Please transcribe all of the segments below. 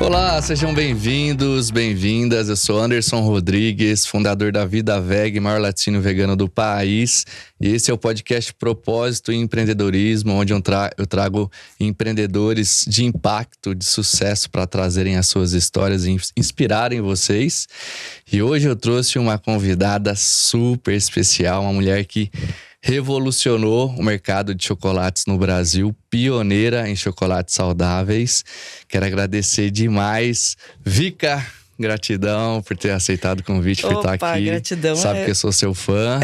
Olá, sejam bem-vindos, bem-vindas. Eu sou Anderson Rodrigues, fundador da Vida Veg, maior laticínio vegano do país. E esse é o podcast Propósito e Empreendedorismo, onde eu trago empreendedores de impacto, de sucesso para trazerem as suas histórias e inspirarem vocês. E hoje eu trouxe uma convidada super especial, uma mulher que revolucionou o mercado de chocolates no Brasil, pioneira em chocolates saudáveis. Quero agradecer demais, Vika. Gratidão por ter aceitado o convite, por estar aqui. Gratidão. Sabe que eu sou seu fã.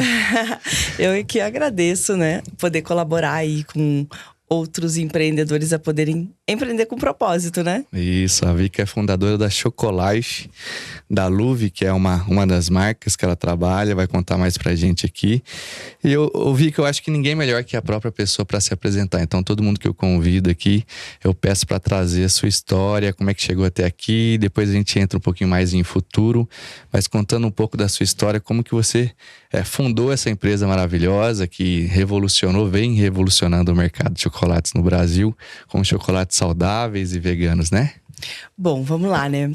Eu que agradeço, né? Poder colaborar aí com outros empreendedores a poderem empreender com propósito, né? Isso, a Vika é fundadora da Chocolife, da Luve, que é uma das marcas que ela trabalha, vai contar mais pra gente aqui. E eu vi que eu acho que ninguém melhor que a própria pessoa para se apresentar. Então, todo mundo que eu convido aqui, eu peço para trazer a sua história, como é que chegou até aqui. Depois a gente entra um pouquinho mais em futuro, mas contando um pouco da sua história, como que você fundou essa empresa maravilhosa que vem revolucionando o mercado de chocolates no Brasil, com chocolates saudáveis e veganos, né? Bom, vamos lá, né?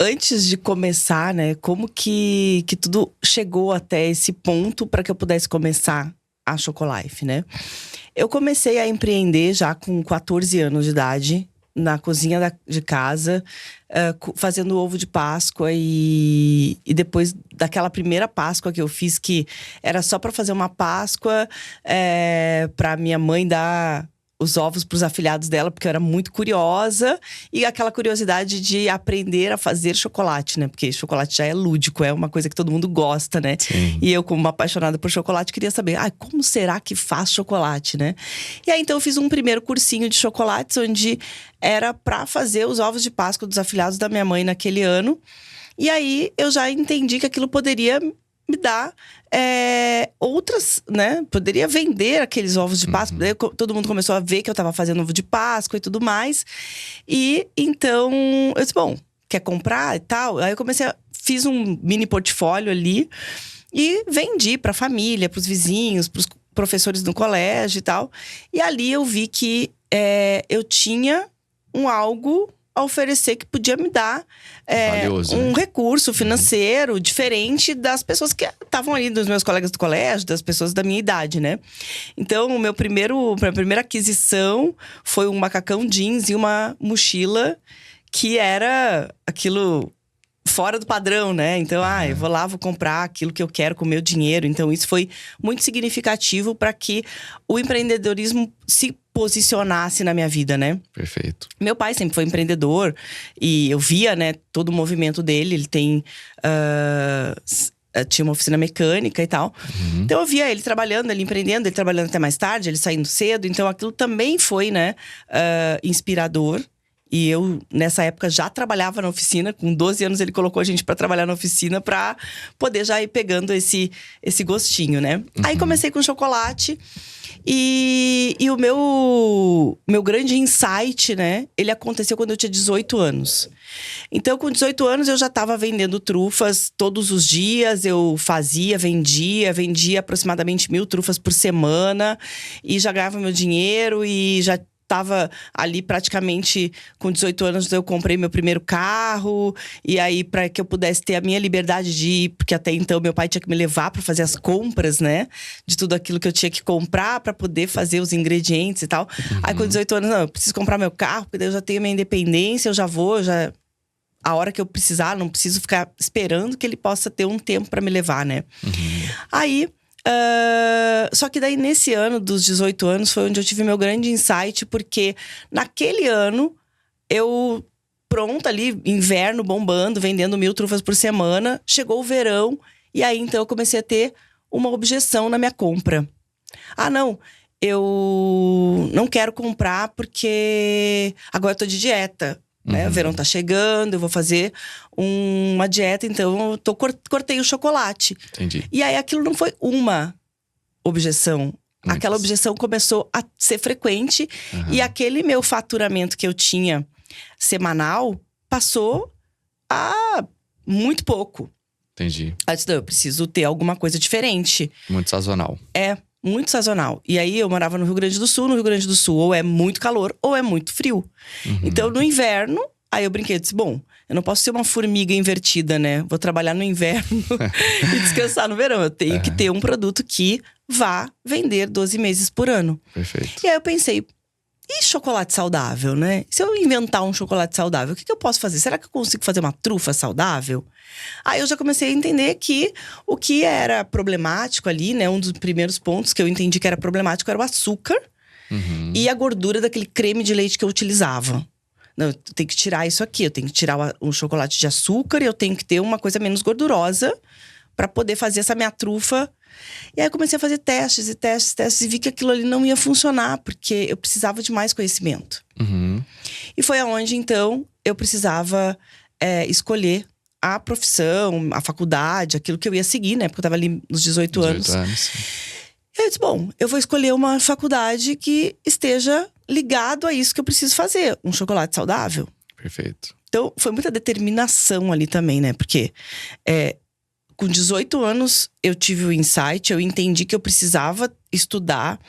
Antes de começar, né? Como que tudo chegou até esse ponto para que eu pudesse começar a Chocolife, né? Eu comecei a empreender já com 14 anos de idade, na cozinha de casa, fazendo ovo de Páscoa e depois daquela primeira Páscoa que eu fiz, que era só para fazer uma Páscoa para minha mãe dar os ovos para os afilhados dela, porque eu era muito curiosa. E aquela curiosidade de aprender a fazer chocolate, né? Porque chocolate já é lúdico, é uma coisa que todo mundo gosta, né? Sim. E eu, como uma apaixonada por chocolate, queria saber, como será que faz chocolate, né? E aí, então, eu fiz um primeiro cursinho de chocolates, onde era para fazer os ovos de Páscoa dos afilhados da minha mãe naquele ano. E aí, eu já entendi que aquilo poderia me dar outras, né? Poderia vender aqueles ovos de Páscoa. Daí todo mundo começou a ver que eu tava fazendo ovo de Páscoa e tudo mais. E então, eu disse, bom, quer comprar e tal? Aí eu fiz um mini portfólio ali e vendi pra família, pros vizinhos, pros professores do colégio e tal. E ali eu vi que eu tinha algo a oferecer que podia me dar Valioso, um né? recurso financeiro diferente das pessoas que estavam ali, dos meus colegas do colégio, das pessoas da minha idade, né? Então, minha primeira aquisição foi um macacão jeans e uma mochila que era aquilo fora do padrão, né? Então, eu vou lá, vou comprar aquilo que eu quero com o meu dinheiro. Então, isso foi muito significativo para que o empreendedorismo se posicionasse na minha vida, né? Perfeito. Meu pai sempre foi empreendedor e eu via, né, todo o movimento dele. Ele tinha uma oficina mecânica e tal. Então eu via ele trabalhando, ele empreendendo, ele trabalhando até mais tarde, ele saindo cedo. Então aquilo também foi, né, inspirador. E eu, nessa época, já trabalhava na oficina. Com 12 anos, ele colocou a gente pra trabalhar na oficina pra poder já ir pegando esse gostinho, né? Aí comecei com chocolate. E o meu grande insight, né? Ele aconteceu quando eu tinha 18 anos. Então, com 18 anos, eu já estava vendendo trufas todos os dias. Eu vendia aproximadamente 1.000 trufas por semana. E já ganhava meu dinheiro e já estava ali praticamente com 18 anos, eu comprei meu primeiro carro. E aí, para que eu pudesse ter a minha liberdade de ir, porque até então meu pai tinha que me levar para fazer as compras, né? De tudo aquilo que eu tinha que comprar para poder fazer os ingredientes e tal. Aí, com 18 anos, não, eu preciso comprar meu carro, porque daí eu já tenho minha independência, eu já vou, a hora que eu precisar, não preciso ficar esperando que ele possa ter um tempo para me levar, né? Aí, só que daí nesse ano dos 18 anos foi onde eu tive meu grande insight, porque naquele ano eu pronta ali, inverno bombando, vendendo 1.000 trufas por semana, chegou o verão e aí então eu comecei a ter uma objeção na minha compra. Não, eu não quero comprar porque agora eu tô de dieta. Né? O verão tá chegando, eu vou fazer uma dieta, então eu cortei o chocolate. Entendi. E aí aquilo não foi uma objeção. Muitas. Aquela objeção começou a ser frequente. E aquele meu faturamento que eu tinha semanal passou a muito pouco. Entendi. Aí eu disse, eu preciso ter alguma coisa diferente. Muito sazonal. muito sazonal. E aí eu morava no Rio Grande do Sul. No Rio Grande do Sul ou é muito calor ou é muito frio. Então no inverno, aí eu brinquei, eu disse, bom, eu não posso ser uma formiga invertida, né? Vou trabalhar no inverno e descansar no verão. Eu tenho que ter um produto que vá vender 12 meses por ano. Perfeito. E aí eu pensei, e chocolate saudável, né? Se eu inventar um chocolate saudável, o que eu posso fazer? Será que eu consigo fazer uma trufa saudável? Aí eu já comecei a entender que o que era problemático ali, né? Um dos primeiros pontos que eu entendi que era problemático era o açúcar e a gordura daquele creme de leite que eu utilizava. Não, eu tenho que tirar isso aqui, eu tenho que tirar o chocolate de açúcar, eu tenho que ter uma coisa menos gordurosa para poder fazer essa minha trufa. E aí eu comecei a fazer testes e vi que aquilo ali não ia funcionar, porque eu precisava de mais conhecimento. E foi aonde, então, eu precisava escolher a profissão, a faculdade, aquilo que eu ia seguir, né? Porque eu tava ali nos 18 anos. Eu disse, bom, eu vou escolher uma faculdade que esteja ligado a isso que eu preciso fazer. Um chocolate saudável. Perfeito. Então, foi muita determinação ali também, né? Porque com 18 anos, eu tive o insight, eu entendi que eu precisava estudar.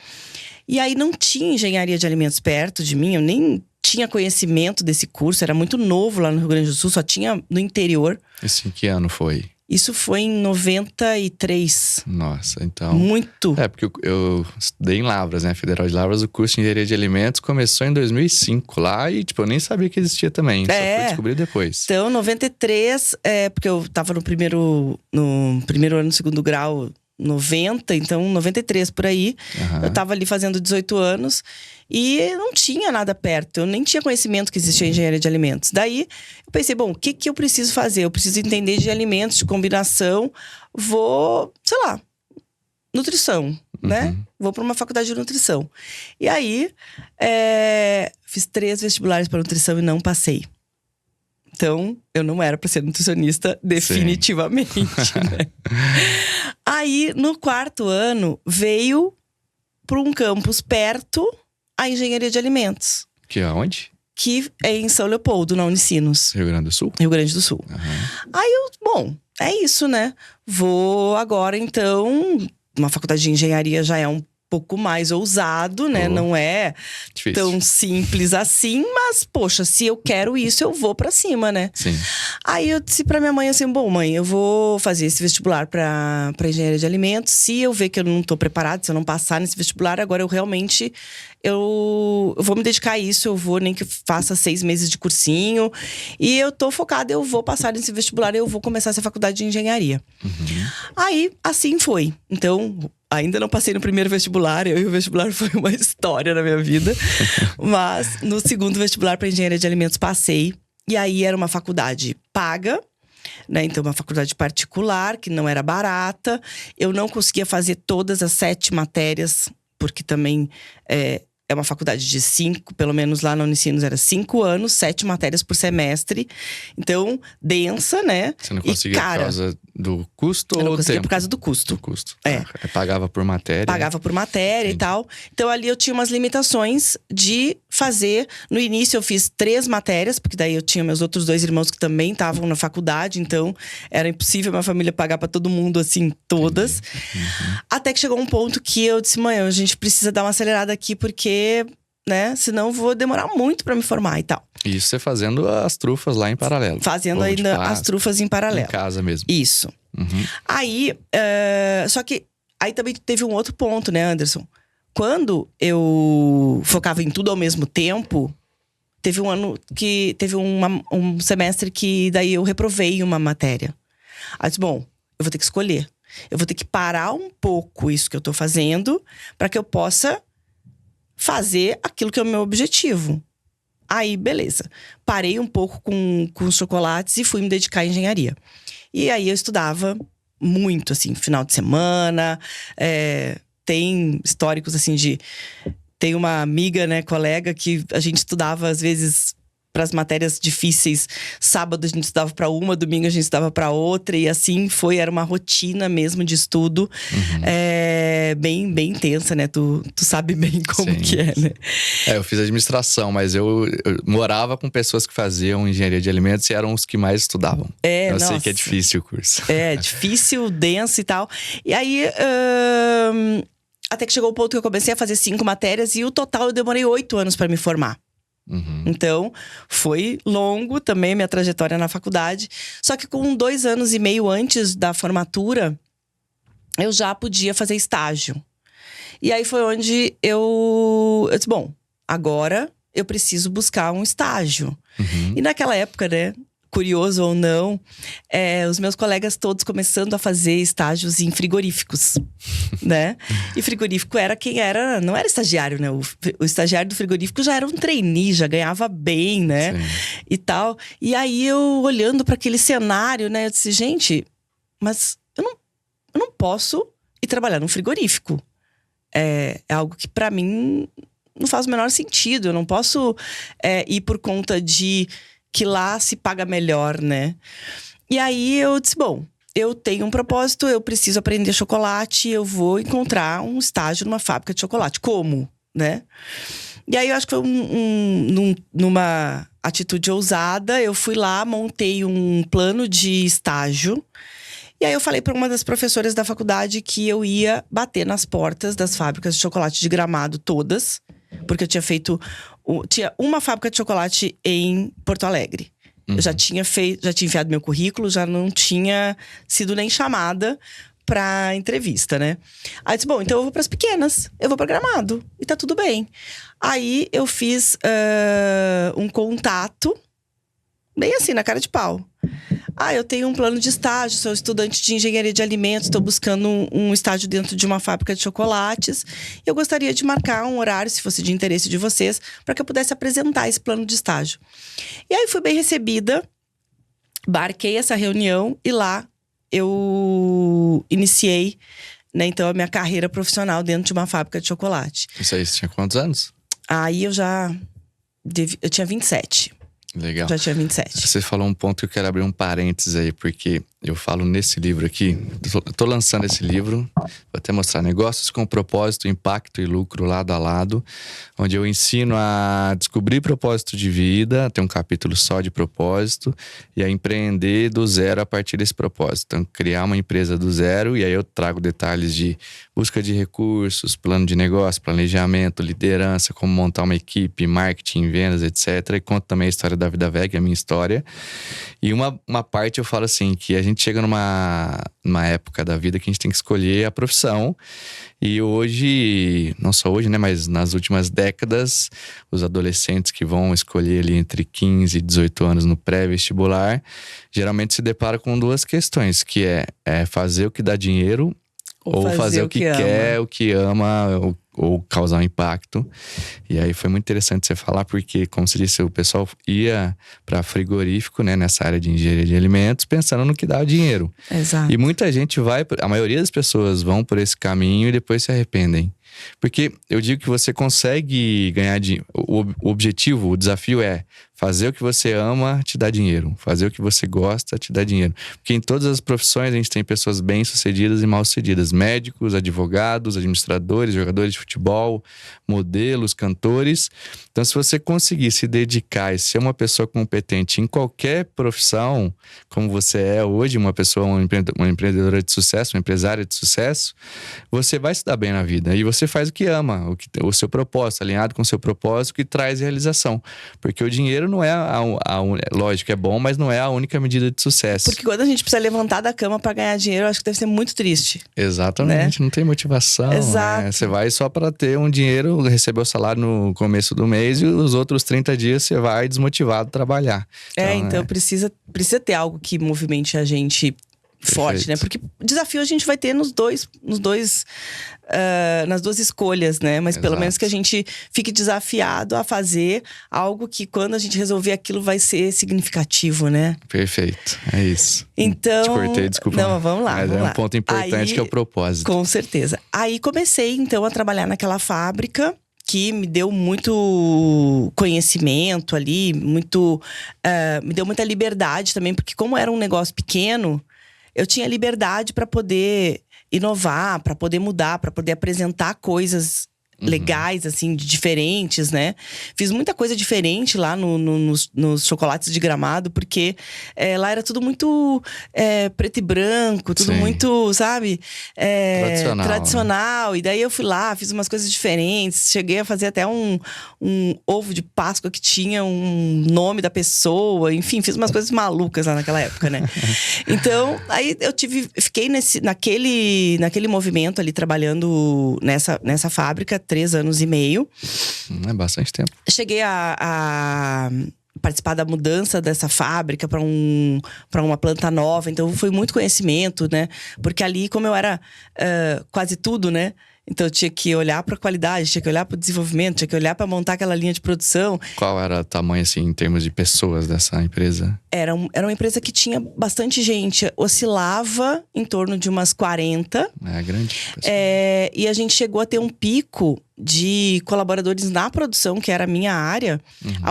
E aí, não tinha engenharia de alimentos perto de mim. Eu nem tinha conhecimento desse curso. Era muito novo lá no Rio Grande do Sul. Só tinha no interior. Isso em que ano foi? Isso foi em 93. Nossa, então… Muito. Porque eu estudei em Lavras, né? Federal de Lavras. O curso de Engenharia de Alimentos começou em 2005 lá. E, tipo, eu nem sabia que existia também. Só fui descobrir depois. Então, 93… porque eu tava no primeiro ano do segundo grau… 90, então 93 por aí. Eu tava ali fazendo 18 anos e não tinha nada perto. Eu nem tinha conhecimento que existia engenharia de alimentos. Daí eu pensei, bom, o que eu preciso fazer? Eu preciso entender de alimentos, de combinação. Vou, sei lá, nutrição, né? Vou para uma faculdade de nutrição. E aí, fiz 3 vestibulares para nutrição e não passei. Então, eu não era para ser nutricionista definitivamente, né? Aí, no 4º ano, veio para um campus perto a engenharia de alimentos. Que é onde? Que é em São Leopoldo, na Unicinos. Rio Grande do Sul? Rio Grande do Sul. Aí bom, é isso, né? Vou agora, então… Uma faculdade de engenharia já é um pouco mais ousado, né? Não é difícil. Tão simples assim, mas, poxa, se eu quero isso, eu vou pra cima, né? Sim. Aí eu disse pra minha mãe assim, bom, mãe, eu vou fazer esse vestibular pra engenharia de alimentos. Se eu ver que eu não tô preparada, se eu não passar nesse vestibular, agora eu realmente… Eu vou me dedicar a isso, eu vou nem que faça 6 meses de cursinho. E eu tô focada, eu vou passar nesse vestibular, eu vou começar essa faculdade de engenharia. Aí, assim foi. Então… Ainda não passei no primeiro vestibular, e o vestibular foi uma história na minha vida. Mas no segundo vestibular para engenharia de alimentos passei. E aí era uma faculdade paga, né? Então uma faculdade particular, que não era barata. Eu não conseguia fazer todas as 7 matérias, porque também é uma faculdade de 5, pelo menos lá na Unicinos era 5 anos, 7 matérias por semestre. Então, densa, né? Você não conseguia por causa do custo ou do tempo? Por causa do custo. Do custo. Pagava por matéria. Pagava por matéria e tal. Então, ali eu tinha umas limitações de fazer… No início, eu fiz 3 matérias, porque daí eu tinha meus outros 2 irmãos que também estavam na faculdade. Então, era impossível minha família pagar pra todo mundo, assim, todas. Até que chegou um ponto que eu disse, mãe, a gente precisa dar uma acelerada aqui, porque… né? Senão vou demorar muito pra me formar e tal. Isso você fazendo as trufas lá em paralelo. Fazendo ainda as trufas em paralelo. Em casa mesmo. Isso. Aí, só que aí também teve um outro ponto, né, Anderson? Quando eu focava em tudo ao mesmo tempo, teve um ano que… Teve um semestre que daí eu reprovei uma matéria. Aí eu disse, bom, eu vou ter que escolher. Eu vou ter que parar um pouco isso que eu tô fazendo pra que eu possa fazer aquilo que é o meu objetivo. Aí, beleza. Parei um pouco com os chocolates e fui me dedicar à engenharia. E aí eu estudava muito, assim, final de semana. Tem históricos, assim, de… Tem uma amiga, né, colega, que a gente estudava, às vezes… para as matérias difíceis, sábado a gente estudava para uma, domingo a gente estudava para outra. E assim foi, era uma rotina mesmo de estudo. Bem, bem intensa, né? Tu sabe bem como que é, né? Eu fiz administração, mas eu morava com pessoas que faziam engenharia de alimentos e eram os que mais estudavam. Eu sei que é difícil o curso. Difícil, denso e tal. E aí… Até que chegou o ponto que eu comecei a fazer 5 matérias. E o total eu demorei 8 anos para me formar. Então, foi longo também minha trajetória na faculdade. Só que com 2 anos e meio antes da formatura, eu já podia fazer estágio. E aí foi onde eu disse, bom, agora eu preciso buscar um estágio. E naquela época, né, curioso ou não, os meus colegas todos começando a fazer estágios em frigoríficos, né? E frigorífico era quem era, não era estagiário, né? O estagiário do frigorífico já era um trainee, já ganhava bem, né? Sim. E tal. E aí eu olhando para aquele cenário, né? Eu disse, gente, mas eu não posso ir trabalhar num frigorífico. É algo que para mim não faz o menor sentido. Eu não posso ir por conta de que lá se paga melhor, né? E aí eu disse, bom, eu tenho um propósito, eu preciso aprender chocolate, eu vou encontrar um estágio numa fábrica de chocolate. Como, né? E aí eu acho que foi numa atitude ousada, eu fui lá, montei um plano de estágio. E aí eu falei para uma das professoras da faculdade que eu ia bater nas portas das fábricas de chocolate de Gramado todas. Porque eu tinha feito… Tinha uma fábrica de chocolate em Porto Alegre. Eu já tinha enviado meu currículo, já não tinha sido nem chamada pra entrevista, né? Aí eu disse, bom, então eu vou pras pequenas. Eu vou pra Gramado. E tá tudo bem. Aí eu fiz um contato, bem assim, na cara de pau. Eu tenho um plano de estágio, sou estudante de engenharia de alimentos, estou buscando um estágio dentro de uma fábrica de chocolates. Eu gostaria de marcar um horário, se fosse de interesse de vocês, para que eu pudesse apresentar esse plano de estágio. E aí fui bem recebida, marquei essa reunião e lá eu iniciei, né, então, a minha carreira profissional dentro de uma fábrica de chocolate. Isso aí, você tinha quantos anos? Aí eu tinha 27. Legal. Já tinha 27. Você falou um ponto que eu quero abrir um parênteses aí, porque eu falo nesse livro aqui, eu tô lançando esse livro, vou até mostrar negócios com propósito, impacto e lucro lado a lado, onde eu ensino a descobrir propósito de vida, tem um capítulo só de propósito, e a empreender do zero a partir desse propósito. Então, criar uma empresa do zero, e aí eu trago detalhes de busca de recursos, plano de negócio, planejamento, liderança, como montar uma equipe, marketing, vendas, etc. E conto também a história da Vida Veg, a minha história. E uma parte eu falo assim, que a gente chega numa época da vida que a gente tem que escolher a profissão. E hoje, não só hoje, né, mas nas últimas décadas, os adolescentes que vão escolher ali entre 15 e 18 anos no pré-vestibular, geralmente se deparam com 2 questões, que é fazer o que dá dinheiro ou fazer o que quer, o que ama, ou causar um impacto. E aí foi muito interessante você falar, porque, como você disse, o pessoal ia para frigorífico, né, nessa área de engenharia de alimentos, pensando no que dá dinheiro. Exato. E muita gente a maioria das pessoas vão por esse caminho e depois se arrependem. Porque eu digo que você consegue ganhar dinheiro. O objetivo, o desafio é fazer o que você ama te dá dinheiro. Fazer o que você gosta te dá dinheiro. Porque em todas as profissões a gente tem pessoas bem-sucedidas e mal-sucedidas. Médicos, advogados, administradores, jogadores de futebol, modelos, cantores. Então, se você conseguir se dedicar e ser uma pessoa competente em qualquer profissão, como você é hoje, uma empreendedora de sucesso, uma empresária de sucesso, você vai se dar bem na vida. E você faz o que ama, o seu propósito, alinhado com o seu propósito, que traz realização. Porque o dinheiro não é lógico, é bom, mas não é a única medida de sucesso. Porque quando a gente precisa levantar da cama para ganhar dinheiro, eu acho que deve ser muito triste. Exatamente, né? Não tem motivação. Exato. Né? Você vai só para ter um dinheiro, receber o salário no começo do mês e os outros 30 dias você vai desmotivado trabalhar. Então precisa ter algo que movimente a gente forte, né? Porque desafio a gente vai ter nas duas escolhas, né? Mas pelo menos que a gente fique desafiado a fazer algo que, quando a gente resolver aquilo, vai ser significativo, né? Perfeito, é isso. Então… Te cortei, desculpa. Não, vamos lá. Mas vamos um lá. ponto importante que é o propósito. Com certeza. Aí comecei, então, a trabalhar naquela fábrica, que me deu muito conhecimento ali, me deu muita liberdade também, porque como era um negócio pequeno, eu tinha liberdade para poder inovar, para poder mudar, para poder apresentar coisas legais, assim, diferentes, né? Fiz muita coisa diferente lá nos chocolates de Gramado, porque lá era tudo muito preto e branco, tudo muito, sabe? Tradicional. Né? E daí eu fui lá, fiz umas coisas diferentes. Cheguei a fazer até um ovo de Páscoa que tinha um nome da pessoa. Enfim, fiz umas coisas malucas lá naquela época, né? Então, aí eu fiquei naquele movimento ali, trabalhando nessa fábrica, 3 anos e meio. É bastante tempo. Cheguei a participar da mudança dessa fábrica para uma planta nova. Então, foi muito conhecimento, né? Porque ali, como eu era quase tudo, né? Então, eu tinha que olhar para a qualidade, tinha que olhar para o desenvolvimento, tinha que olhar para montar aquela linha de produção. Qual era o tamanho, assim, em termos de pessoas dessa empresa? Era uma empresa que tinha bastante gente. Oscilava em torno de umas 40. É grande. E a gente chegou a ter um pico de colaboradores na produção, que era a minha área,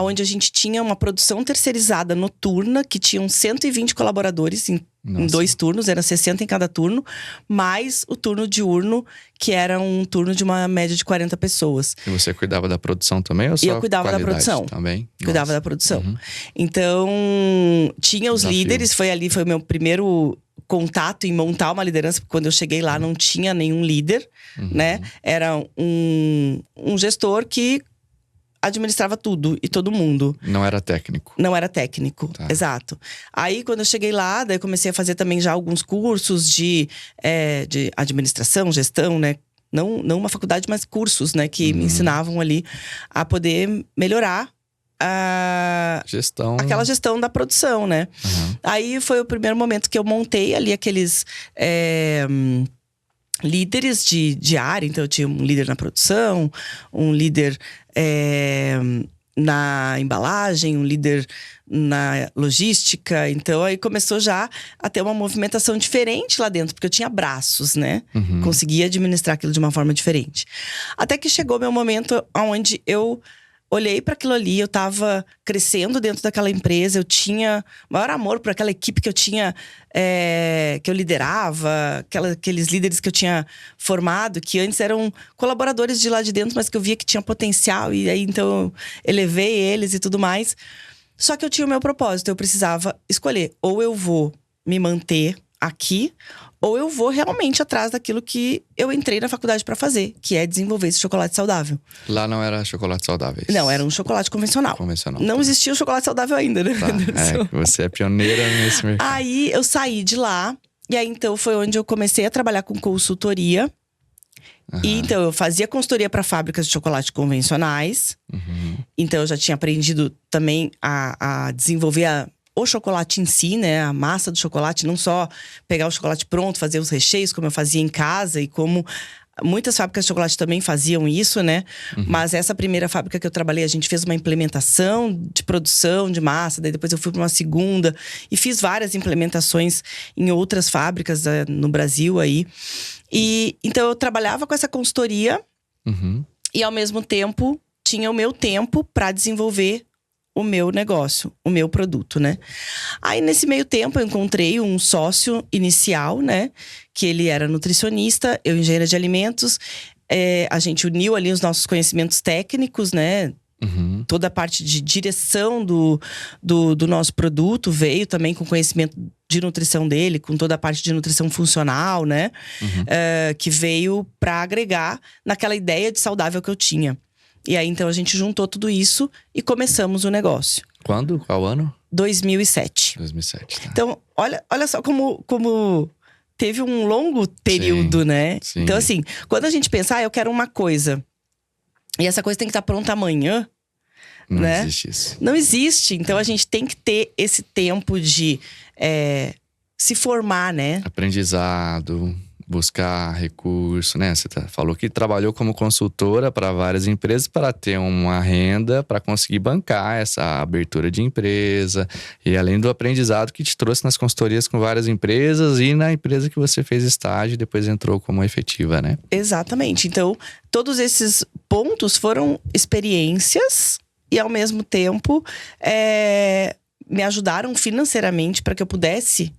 onde a gente tinha uma produção terceirizada noturna, que tinham 120 colaboradores em 2 turnos, era 60 em cada turno, mais o turno diurno, que era um turno de uma média de 40 pessoas. E você cuidava da produção também ou só eu cuidava da produção. Também? Cuidava da produção. Então, tinha os líderes, foi o meu primeiro contato em montar uma liderança, porque quando eu cheguei lá não tinha nenhum líder, né? Era um gestor que administrava tudo e todo mundo. Não era técnico. Não era técnico, exato. Aí, quando eu cheguei lá, daí eu comecei a fazer também já alguns cursos de administração, gestão, né? Não uma faculdade, mas cursos, né? Que me ensinavam ali a poder melhorar aquela gestão da produção, né? Aí foi o primeiro momento que eu montei ali aqueles líderes de área. Então eu tinha um líder na produção, um líder na embalagem, um líder na logística. Então aí começou já a ter uma movimentação diferente lá dentro, porque eu tinha braços, né? Conseguia administrar aquilo de uma forma diferente. Até que chegou meu momento onde eu olhei para aquilo ali, eu tava crescendo dentro daquela empresa, eu tinha maior amor por aquela equipe que eu tinha, que eu liderava, aqueles líderes que eu tinha formado, que antes eram colaboradores de lá de dentro, mas que eu via que tinha potencial, e aí então eu elevei eles e tudo mais. Só que eu tinha o meu propósito, eu precisava escolher, ou eu vou me manter aqui, ou eu vou realmente atrás daquilo que eu entrei na faculdade para fazer, que é desenvolver esse chocolate saudável. Lá não era chocolate saudável? Não, era um chocolate convencional. Não existia o chocolate saudável ainda, né? Você é pioneira nesse mercado. Aí eu saí de lá, e aí então foi onde eu comecei a trabalhar com consultoria. E então eu fazia consultoria para fábricas de chocolate convencionais. Então eu já tinha aprendido também a desenvolver o chocolate em si, né? A massa do chocolate, não só pegar o chocolate pronto, fazer os recheios, como eu fazia em casa e como muitas fábricas de chocolate também faziam isso, né? Mas essa primeira fábrica que eu trabalhei, a gente fez uma implementação de produção de massa, daí depois eu fui para uma segunda e fiz várias implementações em outras fábricas no Brasil aí. E então eu trabalhava com essa consultoria e ao mesmo tempo tinha o meu tempo para desenvolver o meu negócio, o meu produto, né? Aí, nesse meio tempo, eu encontrei um sócio inicial, né? Que ele era nutricionista, eu engenheira de alimentos. A gente uniu ali os nossos conhecimentos técnicos, né? Toda a parte de direção do nosso produto veio também com conhecimento de nutrição dele, com toda a parte de nutrição funcional, né? Que veio para agregar naquela ideia de saudável que eu tinha. E aí, então, a gente juntou tudo isso e começamos o negócio. Quando? Qual ano? 2007. 2007, tá. Então, olha só como teve um longo período, né? Sim. Então, assim, quando a gente pensa, eu quero uma coisa, e essa coisa tem que estar pronta amanhã, Não existe isso. Não existe. Então, a gente tem que ter esse tempo de se formar, né? Aprendizado, buscar recurso, né? Você falou que trabalhou como consultora para várias empresas para ter uma renda, para conseguir bancar essa abertura de empresa. E além do aprendizado que te trouxe nas consultorias com várias empresas e na empresa que você fez estágio e depois entrou como efetiva, né? Exatamente. Então, todos esses pontos foram experiências e, ao mesmo tempo, me ajudaram financeiramente para que eu pudesse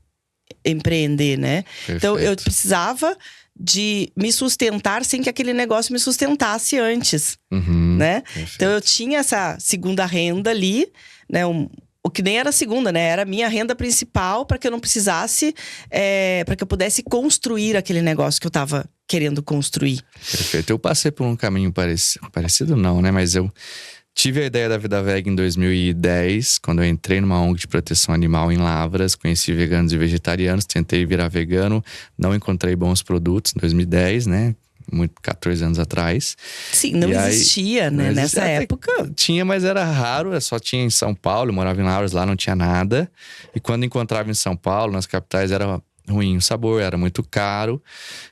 empreender, né? Perfeito. Então, eu precisava de me sustentar sem que aquele negócio me sustentasse antes, né? Perfeito. Então eu tinha essa segunda renda ali, né? O que nem era segunda, né? Era a minha renda principal para que eu não precisasse, para que eu pudesse construir aquele negócio que eu tava querendo construir. Perfeito. Eu passei por um caminho parecido não, né? Mas eu tive a ideia da Vida Veg em 2010, quando eu entrei numa ONG de proteção animal em Lavras, conheci veganos e vegetarianos, tentei virar vegano, não encontrei bons produtos em 2010, né? 14 anos atrás. Sim, não existia, né? Nessa época. Tinha, mas era raro, só tinha em São Paulo, eu morava em Lavras, lá não tinha nada. E quando encontrava em São Paulo, nas capitais, era ruim o sabor, era muito caro.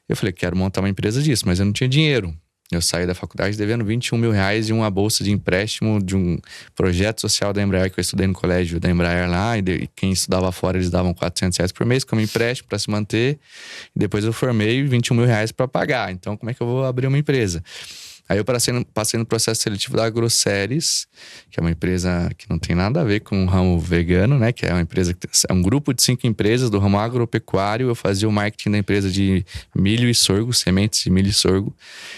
Eu falei, quero montar uma empresa disso, mas eu não tinha dinheiro. Eu saí da faculdade devendo 21 mil reais de uma bolsa de empréstimo de um projeto social da Embraer, que eu estudei no colégio da Embraer lá. E quem estudava fora, eles davam 400 reais por mês como empréstimo para se manter. E depois eu formei 21 mil reais para pagar. Então, como é que eu vou abrir uma empresa? Aí eu passei no processo seletivo da AgroSéries, que é uma empresa que não tem nada a ver com o ramo vegano, né? Que é uma empresa é um grupo de 5 empresas do ramo agropecuário. Eu fazia o marketing da empresa de milho e sorgo, sementes de milho e sorgo.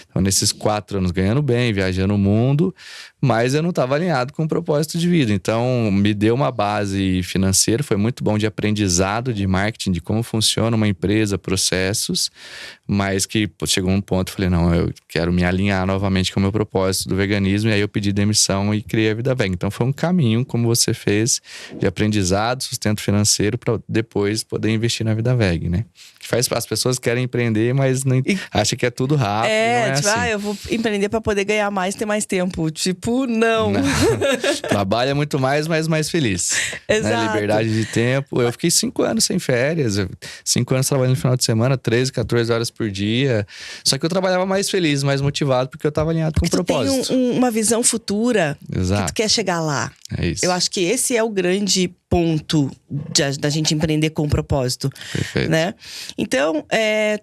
Então, nesses 4 anos ganhando bem, viajando o mundo, mas eu não estava alinhado com o propósito de vida. Então, me deu uma base financeira, foi muito bom de aprendizado, de marketing, de como funciona uma empresa, processos, mas que chegou um ponto, falei, não, eu quero me alinhar novamente com o meu propósito do veganismo, e aí eu pedi demissão e criei a Vida Veg. Então, foi um caminho, como você fez, de aprendizado, sustento financeiro, para depois poder investir na Vida Veg, né? Que faz, as pessoas querem empreender, mas não, acham que é tudo rápido, não é tipo, assim. eu vou empreender para poder ganhar mais, ter mais tempo. Tipo, não. Trabalha muito mais, mas mais feliz. Exato. Né? Liberdade de tempo. Eu fiquei 5 anos sem férias. 5 anos trabalhando no final de semana, 13, 14 horas por dia. Só que eu trabalhava mais feliz, mais motivado, porque eu estava alinhado com o propósito. Tu tem uma visão futura. Exato. Que tu quer chegar lá. É isso. Eu acho que esse é o grande ponto da gente empreender com propósito. Perfeito. Né? Então,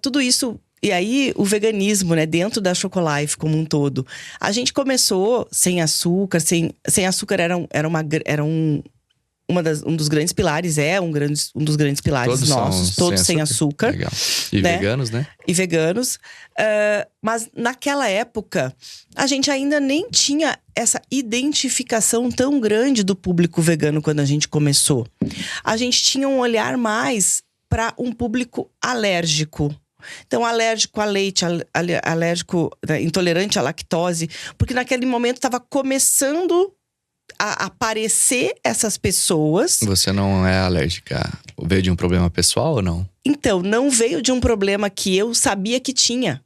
tudo isso. E aí, o veganismo, né, dentro da Chocolife como um todo. A gente começou sem açúcar, sem açúcar era um dos grandes pilares, um dos grandes pilares nossos, todos sem açúcar. Legal. E né? veganos, né? E veganos. Mas naquela época, a gente ainda nem tinha essa identificação tão grande do público vegano quando a gente começou. A gente tinha um olhar mais para um público alérgico. Então, alérgico a leite, alérgico, intolerante à lactose. Porque naquele momento estava começando a aparecer essas pessoas. Você não é alérgica? Veio de um problema pessoal ou não? Então, não veio de um problema que eu sabia que tinha.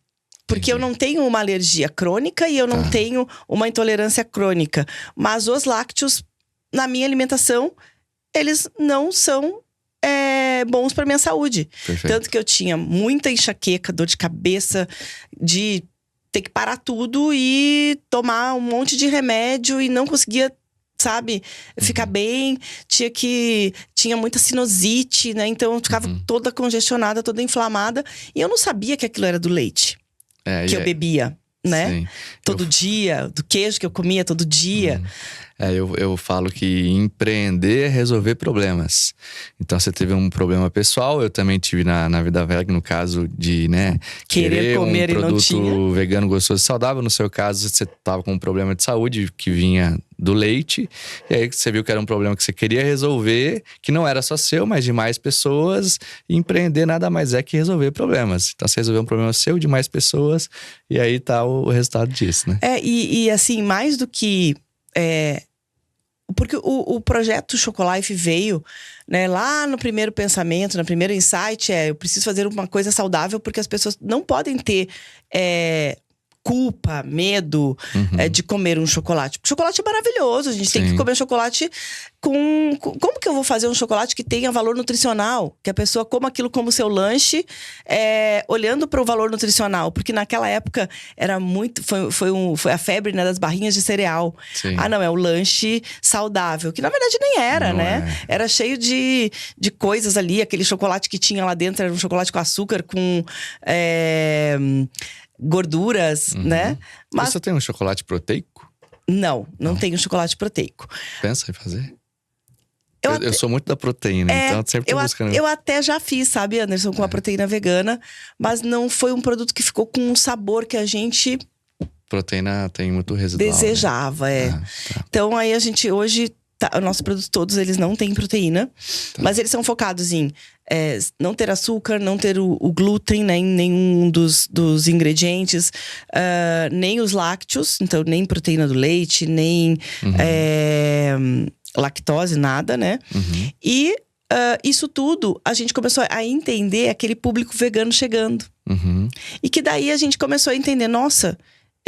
Porque eu não tenho uma alergia crônica e eu não tenho uma intolerância crônica. Mas os lácteos, na minha alimentação, eles não são bons para minha saúde. Perfeito. Tanto que eu tinha muita enxaqueca, dor de cabeça, de ter que parar tudo e tomar um monte de remédio e não conseguia, sabe, ficar bem. Tinha muita sinusite, né? Então eu ficava toda congestionada, toda inflamada. E eu não sabia que aquilo era do leite que eu bebia, né? Sim. Todo dia, do queijo que eu comia todo dia. Eu falo que empreender é resolver problemas. Então, você teve um problema pessoal, eu também tive na Vida Veg, no caso de, né, querer comer um e não produto tinha. vegano, gostoso e saudável. No seu caso, você estava com um problema de saúde que vinha do leite. E aí, você viu que era um problema que você queria resolver, que não era só seu, mas de mais pessoas. E empreender nada mais é que resolver problemas. Então, você resolveu um problema seu, de mais pessoas, e aí tá o resultado disso, né? E assim, mais do que... Porque o projeto Chocolife veio, né, lá no primeiro pensamento, no primeiro insight, eu preciso fazer uma coisa saudável porque as pessoas não podem ter culpa, medo de comer um chocolate. Porque chocolate é maravilhoso, a gente tem que comer chocolate com... Como que eu vou fazer um chocolate que tenha valor nutricional? Que a pessoa coma aquilo como seu lanche, olhando para o valor nutricional. Porque naquela época era muito... Foi a febre, né, das barrinhas de cereal. Sim. Ah, não, é o lanche saudável. Que na verdade nem era, Não né? Era cheio de coisas ali. Aquele chocolate que tinha lá dentro era um chocolate com açúcar, com... gorduras, né? Mas Você tem um chocolate proteico? não tem um chocolate proteico. Pensa em fazer? Eu sou muito da proteína, então sempre tô buscando. Eu até já fiz, sabe, Anderson, com a proteína vegana. Mas não foi um produto que ficou com um sabor que a gente… Proteína tem muito residual, desejava, né? Tá. Então aí a gente hoje… os nossos produtos todos, eles não têm proteína. Tá. Mas eles são focados em não ter açúcar, não ter o glúten, né, em nenhum dos ingredientes. Nem os lácteos, então nem proteína do leite, nem lactose, nada, né? E isso tudo, a gente começou a entender aquele público vegano chegando. E que daí a gente começou a entender, nossa…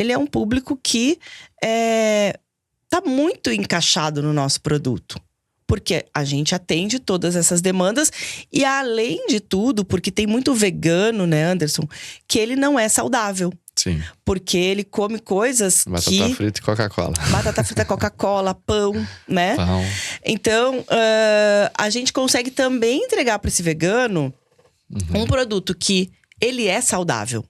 Ele é um público que tá muito encaixado no nosso produto. Porque a gente atende todas essas demandas. E além de tudo, porque tem muito vegano, né, Anderson? Que ele não é saudável. Sim. Porque ele come coisas Batata frita e Coca-Cola. Batata frita, Coca-Cola, pão, né? Pão. Então, a gente consegue também entregar para esse vegano um produto que ele é saudável.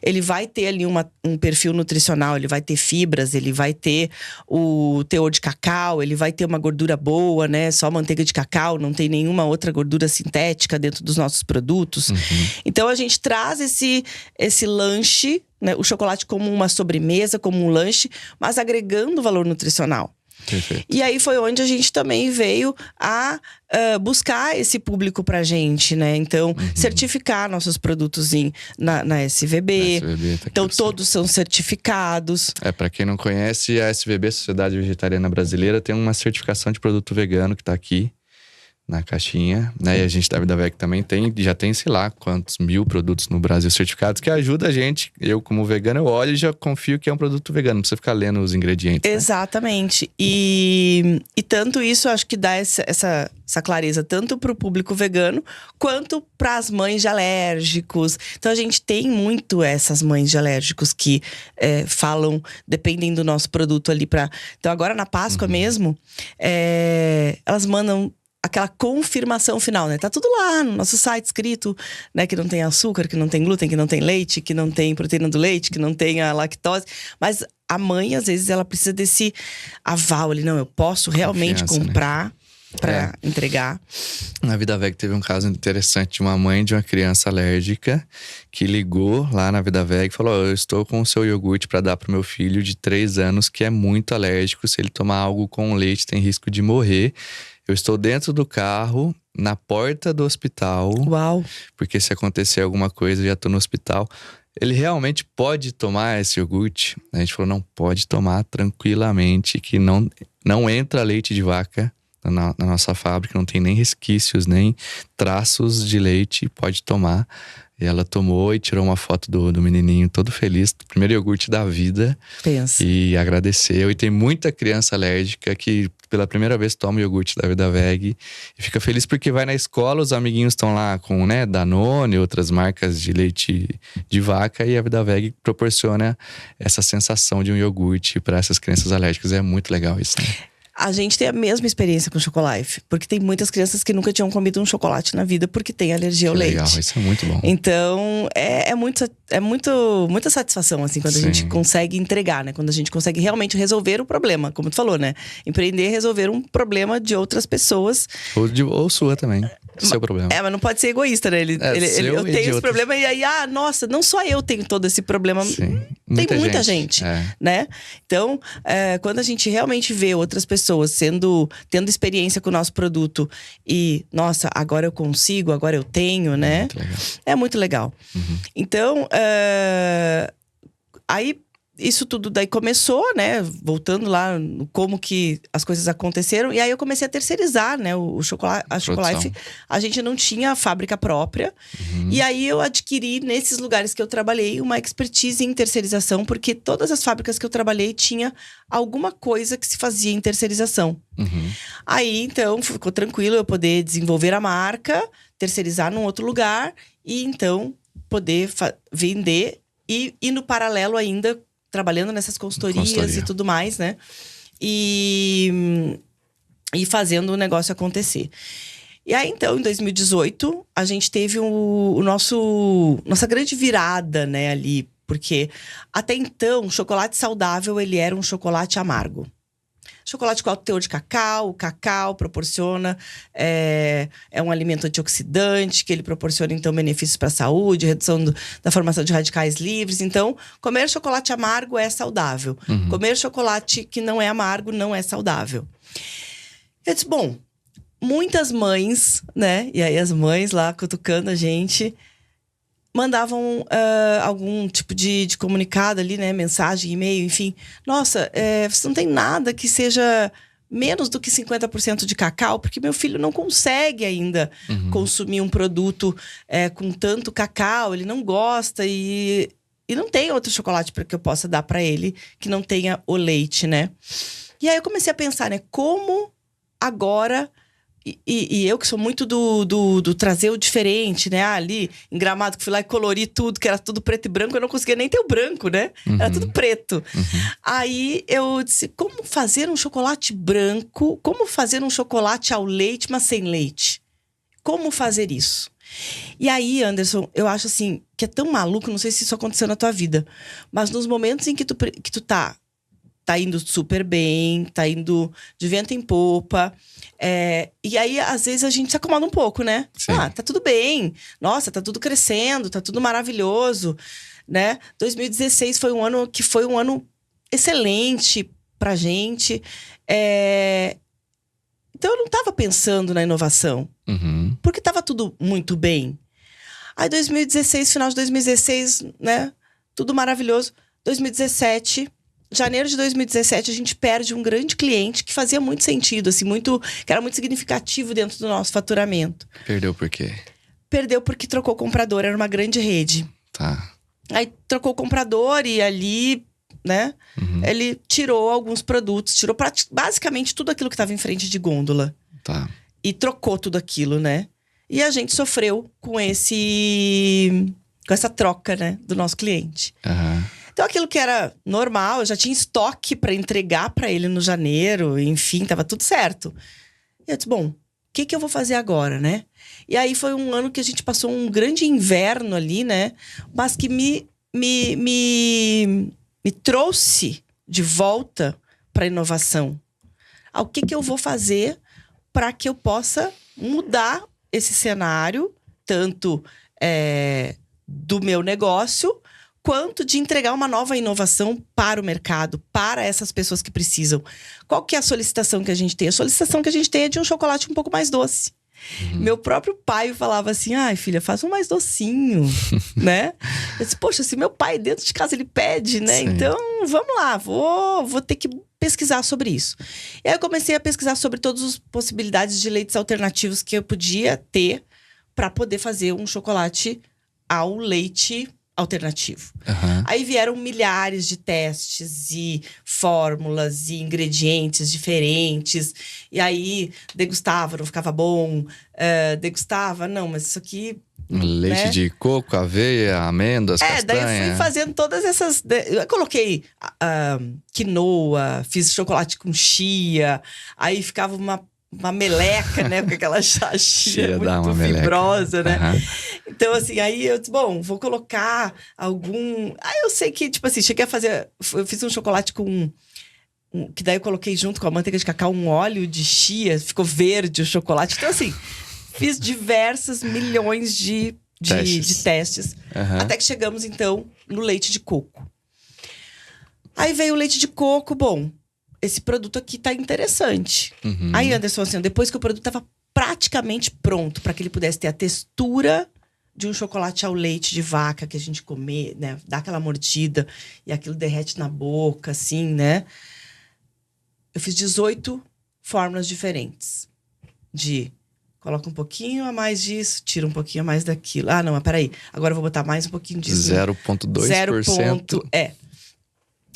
Ele vai ter ali um perfil nutricional, ele vai ter fibras, ele vai ter o teor de cacau, ele vai ter uma gordura boa, né? Só manteiga de cacau, não tem nenhuma outra gordura sintética dentro dos nossos produtos. Então a gente traz esse lanche, né? O chocolate como uma sobremesa, como um lanche, mas agregando valor nutricional. Perfeito. E aí foi onde a gente também veio a buscar esse público pra gente, né? Então, certificar nossos produtos na SVB. Tá, então, todos são certificados. Pra quem não conhece, a SVB, Sociedade Vegetariana Brasileira, tem uma certificação de produto vegano que tá aqui na caixinha, né? E a gente da Vida Veg também já tem, sei lá, quantos 1000 produtos no Brasil certificados, que ajuda a gente. Eu, como vegano, eu olho e já confio que é um produto vegano. Não precisa ficar lendo os ingredientes, né? Exatamente. E tanto isso, acho que dá essa clareza tanto para o público vegano, quanto para as mães de alérgicos. Então, a gente tem muito essas mães de alérgicos que falam, dependem do nosso produto ali para… Então, agora na Páscoa mesmo, elas mandam aquela confirmação final, né? Tá tudo lá no nosso site escrito, né? Que não tem açúcar, que não tem glúten, que não tem leite, que não tem proteína do leite, que não tem a lactose. Mas a mãe, às vezes, ela precisa desse aval ali. Não, eu posso realmente comprar… né? Pra entregar. Na Vida Veg teve um caso interessante de uma mãe de uma criança alérgica que ligou lá na Vida Veg e falou: eu estou com o seu iogurte para dar pro meu filho de 3 anos que é muito alérgico. Se ele tomar algo com leite tem risco de morrer. Eu estou dentro do carro, na porta do hospital. Uau! Porque se acontecer alguma coisa, eu já tô no hospital. Ele realmente pode tomar esse iogurte? A gente falou: não, pode tomar tranquilamente, que não entra leite de vaca na nossa fábrica, não tem nem resquícios, nem traços de leite, pode tomar. E ela tomou e tirou uma foto do menininho todo feliz, primeiro iogurte da vida. Pensa. E agradeceu. E tem muita criança alérgica que pela primeira vez toma o iogurte da Vida Veg e fica feliz porque vai na escola, os amiguinhos estão lá com, né, Danone, outras marcas de leite de vaca, e a Vida Veg proporciona essa sensação de um iogurte para essas crianças alérgicas. É muito legal isso, né? A gente tem a mesma experiência com o Chocolife, porque tem muitas crianças que nunca tinham comido um chocolate na vida porque tem alergia ao leite. Legal, isso é muito bom. Então, muita satisfação, assim, quando a gente consegue entregar, né? Quando a gente consegue realmente resolver o problema, como tu falou, né? Empreender é resolver um problema de outras pessoas. Ou sua também, seu problema. Mas não pode ser egoísta, né? Eu tenho esse problema e aí, nossa, não só eu tenho todo esse problema. Sim. Tem muita gente, né? Então, quando a gente realmente vê outras pessoas tendo experiência com o nosso produto e, nossa, agora eu consigo, agora eu tenho, né? Muito legal. É muito legal. Então, aí isso tudo daí começou, né? Voltando lá, como que as coisas aconteceram. E aí eu comecei a terceirizar, né? A Chocolife. A gente não tinha fábrica própria. E aí eu adquiri, nesses lugares que eu trabalhei, uma expertise em terceirização. Porque todas as fábricas que eu trabalhei tinha alguma coisa que se fazia em terceirização. Aí, então, ficou tranquilo eu poder desenvolver a marca, terceirizar num outro lugar. E, então, poder vender. E no paralelo ainda… trabalhando nessas consultorias e tudo mais, né? E fazendo o negócio acontecer. E aí, então, em 2018, a gente teve nossa grande virada, né, ali. Porque, até então, o chocolate saudável, ele era um chocolate amargo. chocolate com alto teor de cacau. O cacau proporciona, é um alimento antioxidante, que ele proporciona, então, benefícios para a saúde, redução da formação de radicais livres. Então, comer chocolate amargo é saudável. Comer chocolate que não é amargo não é saudável. Eu disse, bom, muitas mães, né? E aí as mães lá cutucando a gente mandavam algum tipo de comunicado ali, né? Mensagem, e-mail, enfim. Nossa, você não tem nada que seja menos do que 50% de cacau, porque meu filho não consegue ainda consumir um produto com tanto cacau, ele não gosta e não tem outro chocolate para que eu possa dar para ele que não tenha o leite, né? E aí eu comecei a pensar, né? Como agora... E eu que sou muito do trazer o diferente, né? Ali, em Gramado, que fui lá e colori tudo, que era tudo preto e branco. Eu não conseguia nem ter o branco, né? Era tudo preto. Aí eu disse, como fazer um chocolate branco? Como fazer um chocolate ao leite, mas sem leite? Como fazer isso? E aí, Anderson, eu acho assim, que é tão maluco, não sei se isso aconteceu na tua vida, mas nos momentos em que tu tá indo super bem, tá indo de vento em popa. E aí, às vezes, a gente se acomoda um pouco, né? Sim. Tá tudo bem. Nossa, tá tudo crescendo, tá tudo maravilhoso, né? 2016 foi um ano excelente pra gente. Então, eu não tava pensando na inovação. Porque tava tudo muito bem. Aí, 2016, final de 2016, né? Tudo maravilhoso. 2017... Janeiro de 2017, a gente perde um grande cliente que fazia muito sentido, assim, que era muito significativo dentro do nosso faturamento. Perdeu por quê? Perdeu porque trocou o comprador, era uma grande rede. Tá. Aí trocou o comprador e ali, né, ele tirou alguns produtos, tirou basicamente tudo aquilo que estava em frente de gôndola. Tá. E trocou tudo aquilo, né? E a gente sofreu com essa troca, né, do nosso cliente. Então, aquilo que era normal, eu já tinha estoque para entregar para ele no janeiro, enfim, tava tudo certo. E eu disse, bom, o que eu vou fazer agora, né? E aí foi um ano que a gente passou um grande inverno ali, né? Mas que me trouxe de volta para a inovação. O que eu vou fazer para que eu possa mudar esse cenário, tanto do meu negócio, quanto de entregar uma nova inovação para o mercado, para essas pessoas que precisam. Qual que é a solicitação que a gente tem? A solicitação que a gente tem é de um chocolate um pouco mais doce. Meu próprio pai falava assim, ai filha, faz um mais docinho, né? Eu disse, poxa, se meu pai dentro de casa ele pede, né? Sim. Então, vamos lá, vou ter que pesquisar sobre isso. E aí eu comecei a pesquisar sobre todas as possibilidades de leites alternativos que eu podia ter para poder fazer um chocolate ao leite alternativo. Aí vieram milhares de testes e fórmulas e ingredientes diferentes. E aí degustava, não ficava bom. Degustava, não, mas isso aqui... Leite, né? De coco, aveia, amêndoas, castanha. Daí eu fui fazendo todas essas... Eu coloquei quinoa, fiz chocolate com chia. Aí ficava uma meleca, né? Porque aquela chia muito fibrosa, né? Então, assim, aí eu disse, bom, vou colocar algum... Aí eu sei que, tipo assim, cheguei a fazer... Eu fiz um chocolate com... que daí eu coloquei junto com a manteiga de cacau um óleo de chia. Ficou verde o chocolate. Então, assim, fiz diversos milhões de testes. Até que chegamos, então, no leite de coco. Aí veio o leite de coco, bom... Esse produto aqui tá interessante. Aí, Anderson, assim, depois que o produto tava praticamente pronto para que ele pudesse ter a textura de um chocolate ao leite de vaca que a gente comer, né? Dá aquela mordida e aquilo derrete na boca, assim, né? Eu fiz 18 fórmulas diferentes. Coloca um pouquinho a mais disso, tira um pouquinho a mais daquilo. Ah, não, mas peraí. Agora eu vou botar mais um pouquinho disso. 0,2%.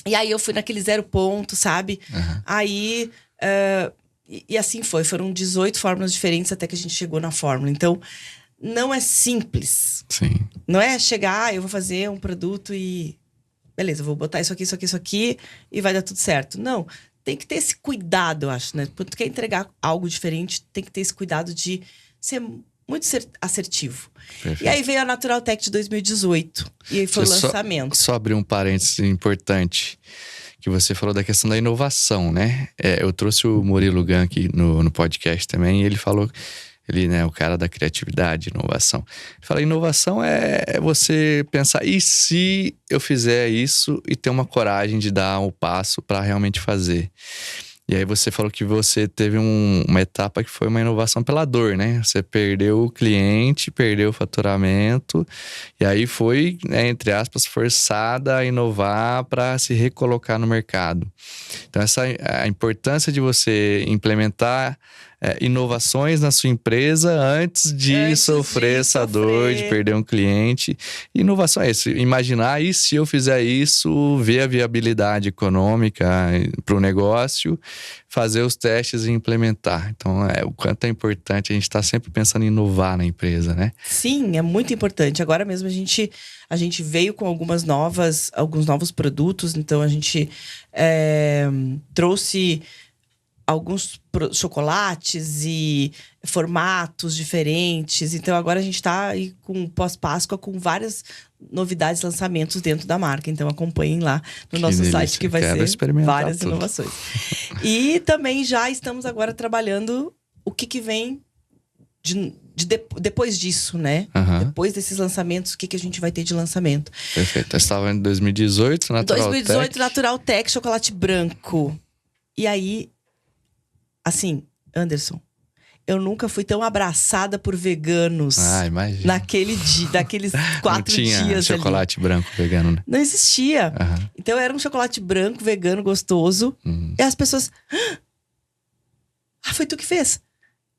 E aí eu fui naquele 0 ponto, sabe? Aí, e assim foi. Foram 18 fórmulas diferentes até que a gente chegou na fórmula. Então, não é simples. Sim. Não é chegar, eu vou fazer um produto e... Beleza, vou botar isso aqui e vai dar tudo certo. Não, tem que ter esse cuidado, eu acho, né? Quando tu quer entregar algo diferente, tem que ter esse cuidado de ser muito assertivo. Perfeito. E aí veio a Natural Tech de 2018. E aí foi o lançamento. Só abrir um parênteses importante. que você falou da questão da inovação, né? Eu trouxe o Murilo Gun aqui no podcast também, e ele falou, ele, né, o cara da criatividade, inovação. Ele fala, inovação é você pensar, e se eu fizer isso e ter uma coragem de dar o passo para realmente fazer? E aí você falou que você teve uma etapa que foi uma inovação pela dor, né? Você perdeu o cliente, perdeu o faturamento, e aí foi, né, entre aspas, forçada a inovar para se recolocar no mercado. Então a importância de você implementar inovações na sua empresa antes de sofrer essa dor de perder um cliente. Inovação é isso, imaginar, e se eu fizer isso, ver a viabilidade econômica para o negócio, fazer os testes e implementar. Então, o quanto é importante a gente estar sempre pensando em inovar na empresa, né? Sim, é muito importante. Agora mesmo a gente veio com alguns novos produtos, então a gente trouxe alguns chocolates e formatos diferentes. Então agora a gente está aí com pós-Páscoa com várias novidades, lançamentos dentro da marca. Então acompanhem lá no nosso site que vai ser várias inovações. E também já estamos agora trabalhando o que vem depois disso, né? Depois desses lançamentos, o que a gente vai ter de lançamento. Perfeito. Você estava em 2018, Natural Tech. 2018, Natural Tech, chocolate branco. E aí, assim, Anderson, eu nunca fui tão abraçada por veganos. Imagina. Daqueles 4 dias ali. Não tinha chocolate branco vegano, né? Não existia. Então era um chocolate branco, vegano, gostoso. E as pessoas... foi tu que fez?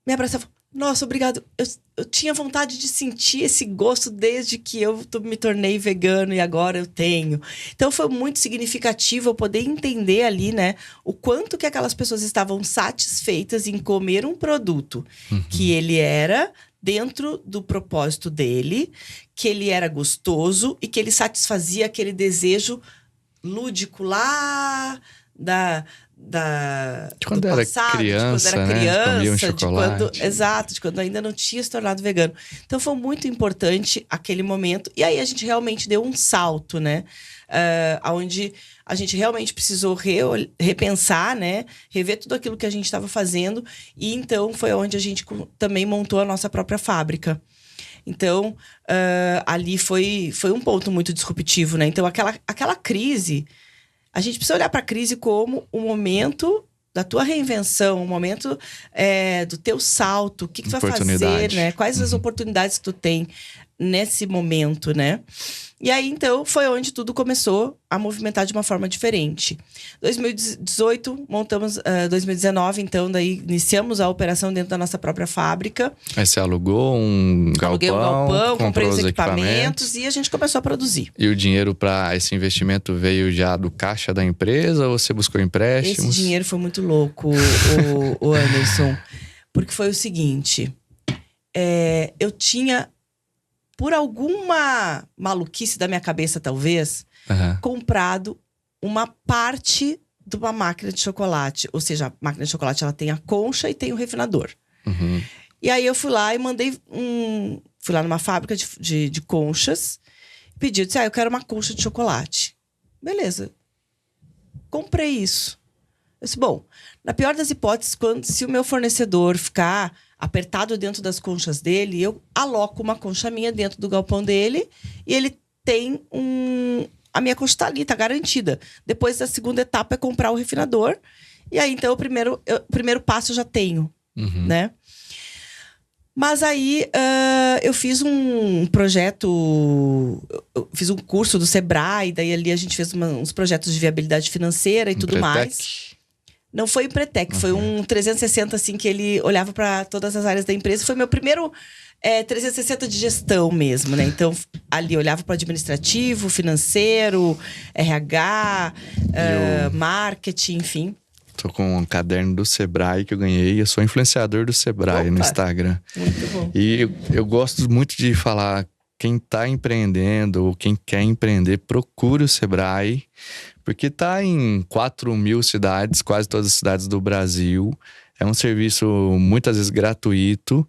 Me abraçavam. Nossa, obrigado. Eu tinha vontade de sentir esse gosto desde que eu me tornei vegano e agora eu tenho. Então foi muito significativo eu poder entender ali, né, o quanto que aquelas pessoas estavam satisfeitas em comer um produto que ele era dentro do propósito dele, que ele era gostoso e que ele satisfazia aquele desejo lúdico lá de quando era criança, comia um chocolate. De quando ainda não tinha se tornado vegano. Então foi muito importante aquele momento. E aí a gente realmente deu um salto, né? Onde a gente realmente precisou repensar, né? Rever tudo aquilo que a gente estava fazendo. E então foi onde a gente também montou a nossa própria fábrica. Então, ali foi um ponto muito disruptivo, né? Então aquela crise... A gente precisa olhar para a crise como um momento da tua reinvenção, um momento do teu salto. O que tu vai fazer, né? Quais as oportunidades que tu tem nesse momento, né? E aí, então, foi onde tudo começou a movimentar de uma forma diferente. 2018, montamos... 2019, então, daí iniciamos a operação dentro da nossa própria fábrica. Aí você alugou um galpão, Aluguei um galpão, comprei os equipamentos e a gente começou a produzir. E o dinheiro para esse investimento veio já do caixa da empresa ou você buscou empréstimos? Esse dinheiro foi muito louco, o Anderson. Porque foi o seguinte... eu tinha... por alguma maluquice da minha cabeça, talvez, comprado uma parte de uma máquina de chocolate. Ou seja, a máquina de chocolate ela tem a concha e tem o refinador. E aí eu fui lá e mandei fui lá numa fábrica de conchas. Pedi, disse, eu quero uma concha de chocolate. Beleza. Comprei isso. Eu disse, bom, na pior das hipóteses, se o meu fornecedor ficar apertado dentro das conchas dele, eu aloco uma concha minha dentro do galpão dele e ele tem a minha concha tá ali, tá garantida. Depois da segunda etapa é comprar o refinador. E aí, então, o primeiro passo eu já tenho, né? Mas aí, eu fiz um projeto... Eu fiz um curso do Sebrae, daí ali a gente fez uns projetos de viabilidade financeira e tudo mais. Não foi em Pretec, foi um 360, assim, que ele olhava para todas as áreas da empresa. Foi meu primeiro 360 de gestão mesmo, né? Então, ali olhava para administrativo, financeiro, RH, marketing, enfim. Tô com um caderno do Sebrae que eu ganhei. Eu sou influenciador do Sebrae no Instagram. Muito bom. E eu gosto muito de falar... Quem tá empreendendo ou quem quer empreender, procure o Sebrae. Porque tá em 4.000 cidades, quase todas as cidades do Brasil. É um serviço muitas vezes gratuito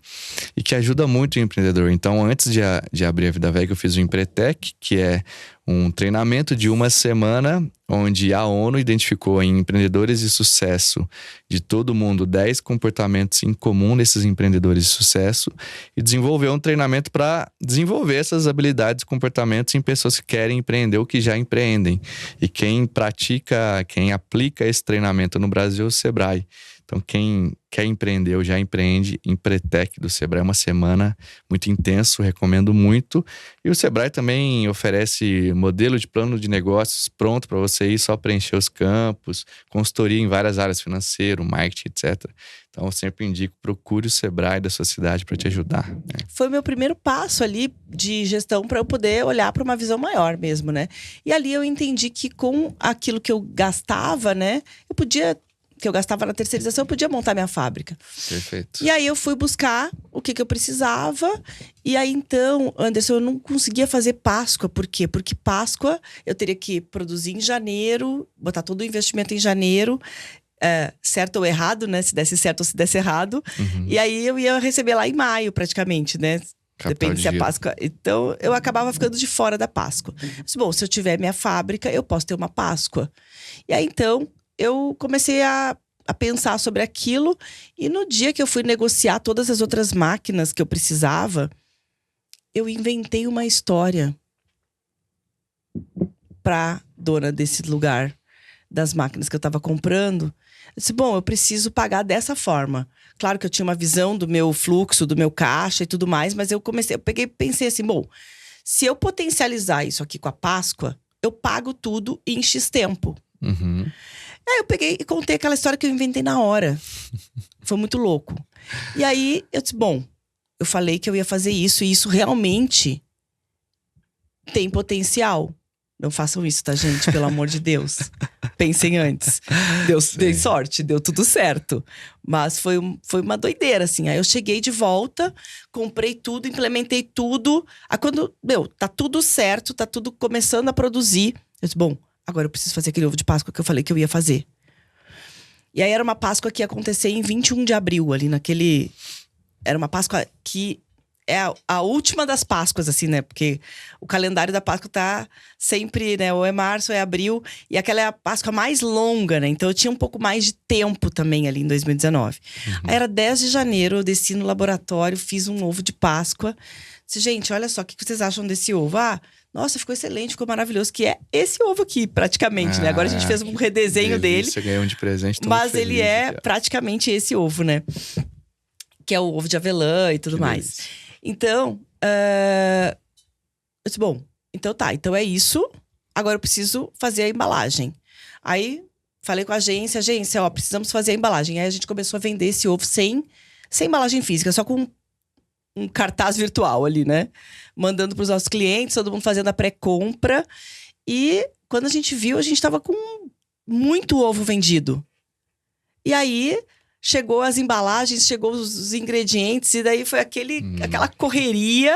e que ajuda muito o empreendedor. Então, antes de abrir a Vida Veg, eu fiz o Empretec, que é um treinamento de uma semana, onde a ONU identificou em empreendedores de sucesso de todo mundo 10 comportamentos em comum nesses empreendedores de sucesso e desenvolveu um treinamento para desenvolver essas habilidades e comportamentos em pessoas que querem empreender ou que já empreendem. E quem pratica, quem aplica esse treinamento no Brasil é o Sebrae. Então, quem quer empreender ou já empreende, Empretec do Sebrae, é uma semana muito intenso, recomendo muito. E o Sebrae também oferece modelo de plano de negócios pronto para você ir só preencher os campos, consultoria em várias áreas, financeiro, marketing, etc. Então, eu sempre indico, procure o Sebrae da sua cidade para te ajudar, né? Foi o meu primeiro passo ali de gestão para eu poder olhar para uma visão maior mesmo, né? E ali eu entendi que com aquilo que eu gastava, né, que eu gastava na terceirização, eu podia montar minha fábrica. Perfeito. E aí eu fui buscar o que eu precisava. E aí então, Anderson, eu não conseguia fazer Páscoa. Por quê? Porque Páscoa eu teria que produzir em janeiro, botar todo o investimento em janeiro. Certo ou errado, né? Se desse certo ou se desse errado. E aí eu ia receber lá em maio, praticamente, né? Depende se é Páscoa. Então, eu acabava ficando de fora da Páscoa. Mas, bom, se eu tiver minha fábrica, eu posso ter uma Páscoa. E aí, então, eu comecei a pensar sobre aquilo. E no dia que eu fui negociar todas as outras máquinas que eu precisava, eu inventei uma história pra dona desse lugar, das máquinas que eu tava comprando. Eu disse, bom, eu preciso pagar dessa forma. Claro que eu tinha uma visão do meu fluxo, do meu caixa e tudo mais, mas eu peguei e pensei assim, bom, se eu potencializar isso aqui com a Páscoa, eu pago tudo em X tempo. Aí eu peguei e contei aquela história que eu inventei na hora. Foi muito louco. E aí eu disse, bom, eu falei que eu ia fazer isso e isso realmente tem potencial. Não façam isso, tá, gente? Pelo amor de Deus. Pensem antes. Dei sorte, deu tudo certo. Mas foi uma doideira, assim. Aí eu cheguei de volta, comprei tudo, implementei tudo. Aí quando, tá tudo certo, tá tudo começando a produzir. Eu disse, bom, agora eu preciso fazer aquele ovo de Páscoa que eu falei que eu ia fazer. E aí era uma Páscoa que ia acontecer em 21 de abril, ali naquele... Era uma Páscoa que é a última das Páscoas, assim, né? Porque o calendário da Páscoa tá sempre, né? Ou é março, ou é abril. E aquela é a Páscoa mais longa, né? Então eu tinha um pouco mais de tempo também ali em 2019. Aí era 10 de janeiro, eu desci no laboratório, fiz um ovo de Páscoa. Disse, gente, olha só, o que vocês acham desse ovo? Nossa, ficou excelente, ficou maravilhoso. Que é esse ovo aqui, praticamente, né? Agora a gente fez um redesenho dele. Você ganhou um de presente, tô mas muito ele feliz, é aqui, praticamente esse ovo, né? Que é o ovo de avelã e tudo que mais. delícia. Então, eu disse, bom, então tá, então é isso. Agora eu preciso fazer a embalagem. Aí, falei com a agência, ó, precisamos fazer a embalagem. Aí a gente começou a vender esse ovo sem embalagem física, só com um cartaz virtual ali, né? Mandando pros nossos clientes, todo mundo fazendo a pré-compra. E quando a gente viu, a gente tava com muito ovo vendido. E aí... chegou as embalagens, chegou os ingredientes, e daí foi aquela correria.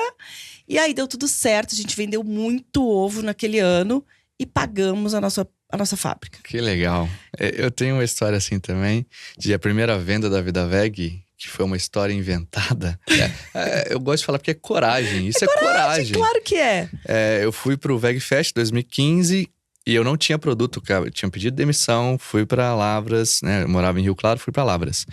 E aí deu tudo certo, a gente vendeu muito ovo naquele ano e pagamos a nossa fábrica. Que legal. Eu tenho uma história assim também, de a primeira venda da Vida Veg, que foi uma história inventada. Eu gosto de falar porque é coragem, isso é coragem. Claro que é. Eu fui pro Veg Fest 2015... e eu não tinha produto, cara. Eu tinha pedido demissão, fui pra Lavras, né? Eu morava em Rio Claro, fui pra Lavras.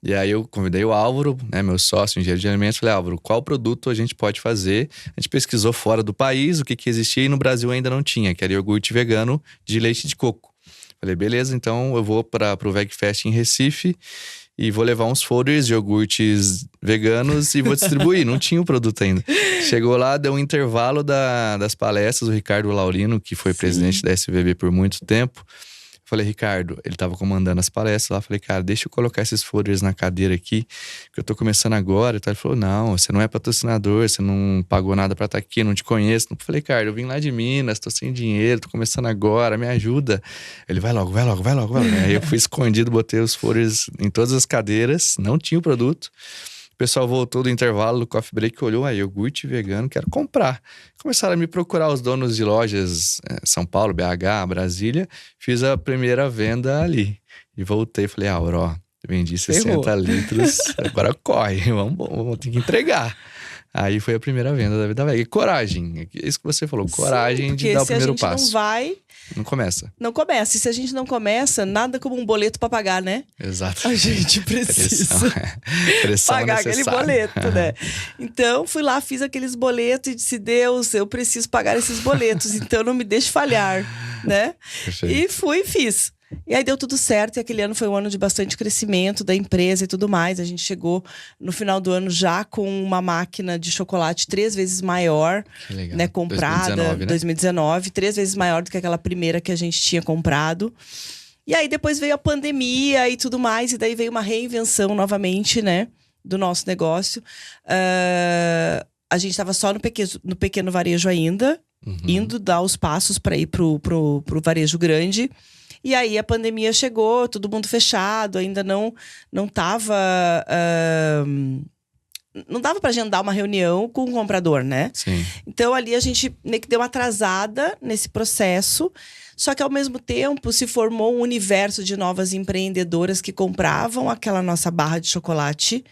E aí eu convidei o Álvaro, né? Meu sócio, engenheiro de alimentos. Falei, Álvaro, qual produto a gente pode fazer? A gente pesquisou fora do país o que existia e no Brasil ainda não tinha, que era iogurte vegano de leite de coco. Falei, beleza, então eu vou pro Veg Fest em Recife e vou levar uns folders de iogurtes veganos e vou distribuir. Não tinha o produto ainda. Chegou lá, deu um intervalo das palestras, o Ricardo Laurino, que foi presidente da SVB por muito tempo. Falei, Ricardo, ele tava comandando as palestras lá. Falei, cara, deixa eu colocar esses folders na cadeira aqui, que eu tô começando agora. Então ele falou, não, você não é patrocinador, você não pagou nada pra estar aqui, não te conheço. Eu falei, Ricardo, eu vim lá de Minas, tô sem dinheiro, tô começando agora, me ajuda. Ele, vai logo. Aí eu fui escondido, botei os folders em todas as cadeiras, não tinha o produto. O pessoal voltou do intervalo do coffee break, olhou, aí, iogurte vegano, quero comprar. Começaram a me procurar os donos de lojas, São Paulo, BH, Brasília. Fiz a primeira venda ali. E voltei, falei, Auro, ó, vendi 60 litros, agora corre, vamos ter que entregar. Aí foi a primeira venda da Vida Veg. E coragem, é isso que você falou, coragem de dar o primeiro passo. Se a gente não vai, não começa. Não começa. E se a gente não começa, nada como um boleto pra pagar, né? Exato. A gente precisa pressão pagar aquele necessária. boleto, né? Então, fui lá, fiz aqueles boletos e disse, Deus, eu preciso pagar esses boletos, então não me deixe falhar, né? Perfeito. E fui e fiz. E aí deu tudo certo, e aquele ano foi um ano de bastante crescimento da empresa e tudo mais. A gente chegou no final do ano já com uma máquina de chocolate 3 vezes maior, Que legal. né, comprada, 2019, né? 2019, 3 vezes maior do que aquela primeira que a gente tinha comprado. E aí depois veio a pandemia e tudo mais, e daí veio uma reinvenção novamente, né, do nosso negócio. A gente estava só no pequeno varejo ainda, indo dar os passos para ir pro varejo grande. E aí a pandemia chegou, todo mundo fechado, ainda não tava... não dava para agendar uma reunião com o comprador, né? Sim. Então ali a gente meio que deu uma atrasada nesse processo. Só que ao mesmo tempo se formou um universo de novas empreendedoras que compravam aquela nossa barra de chocolate,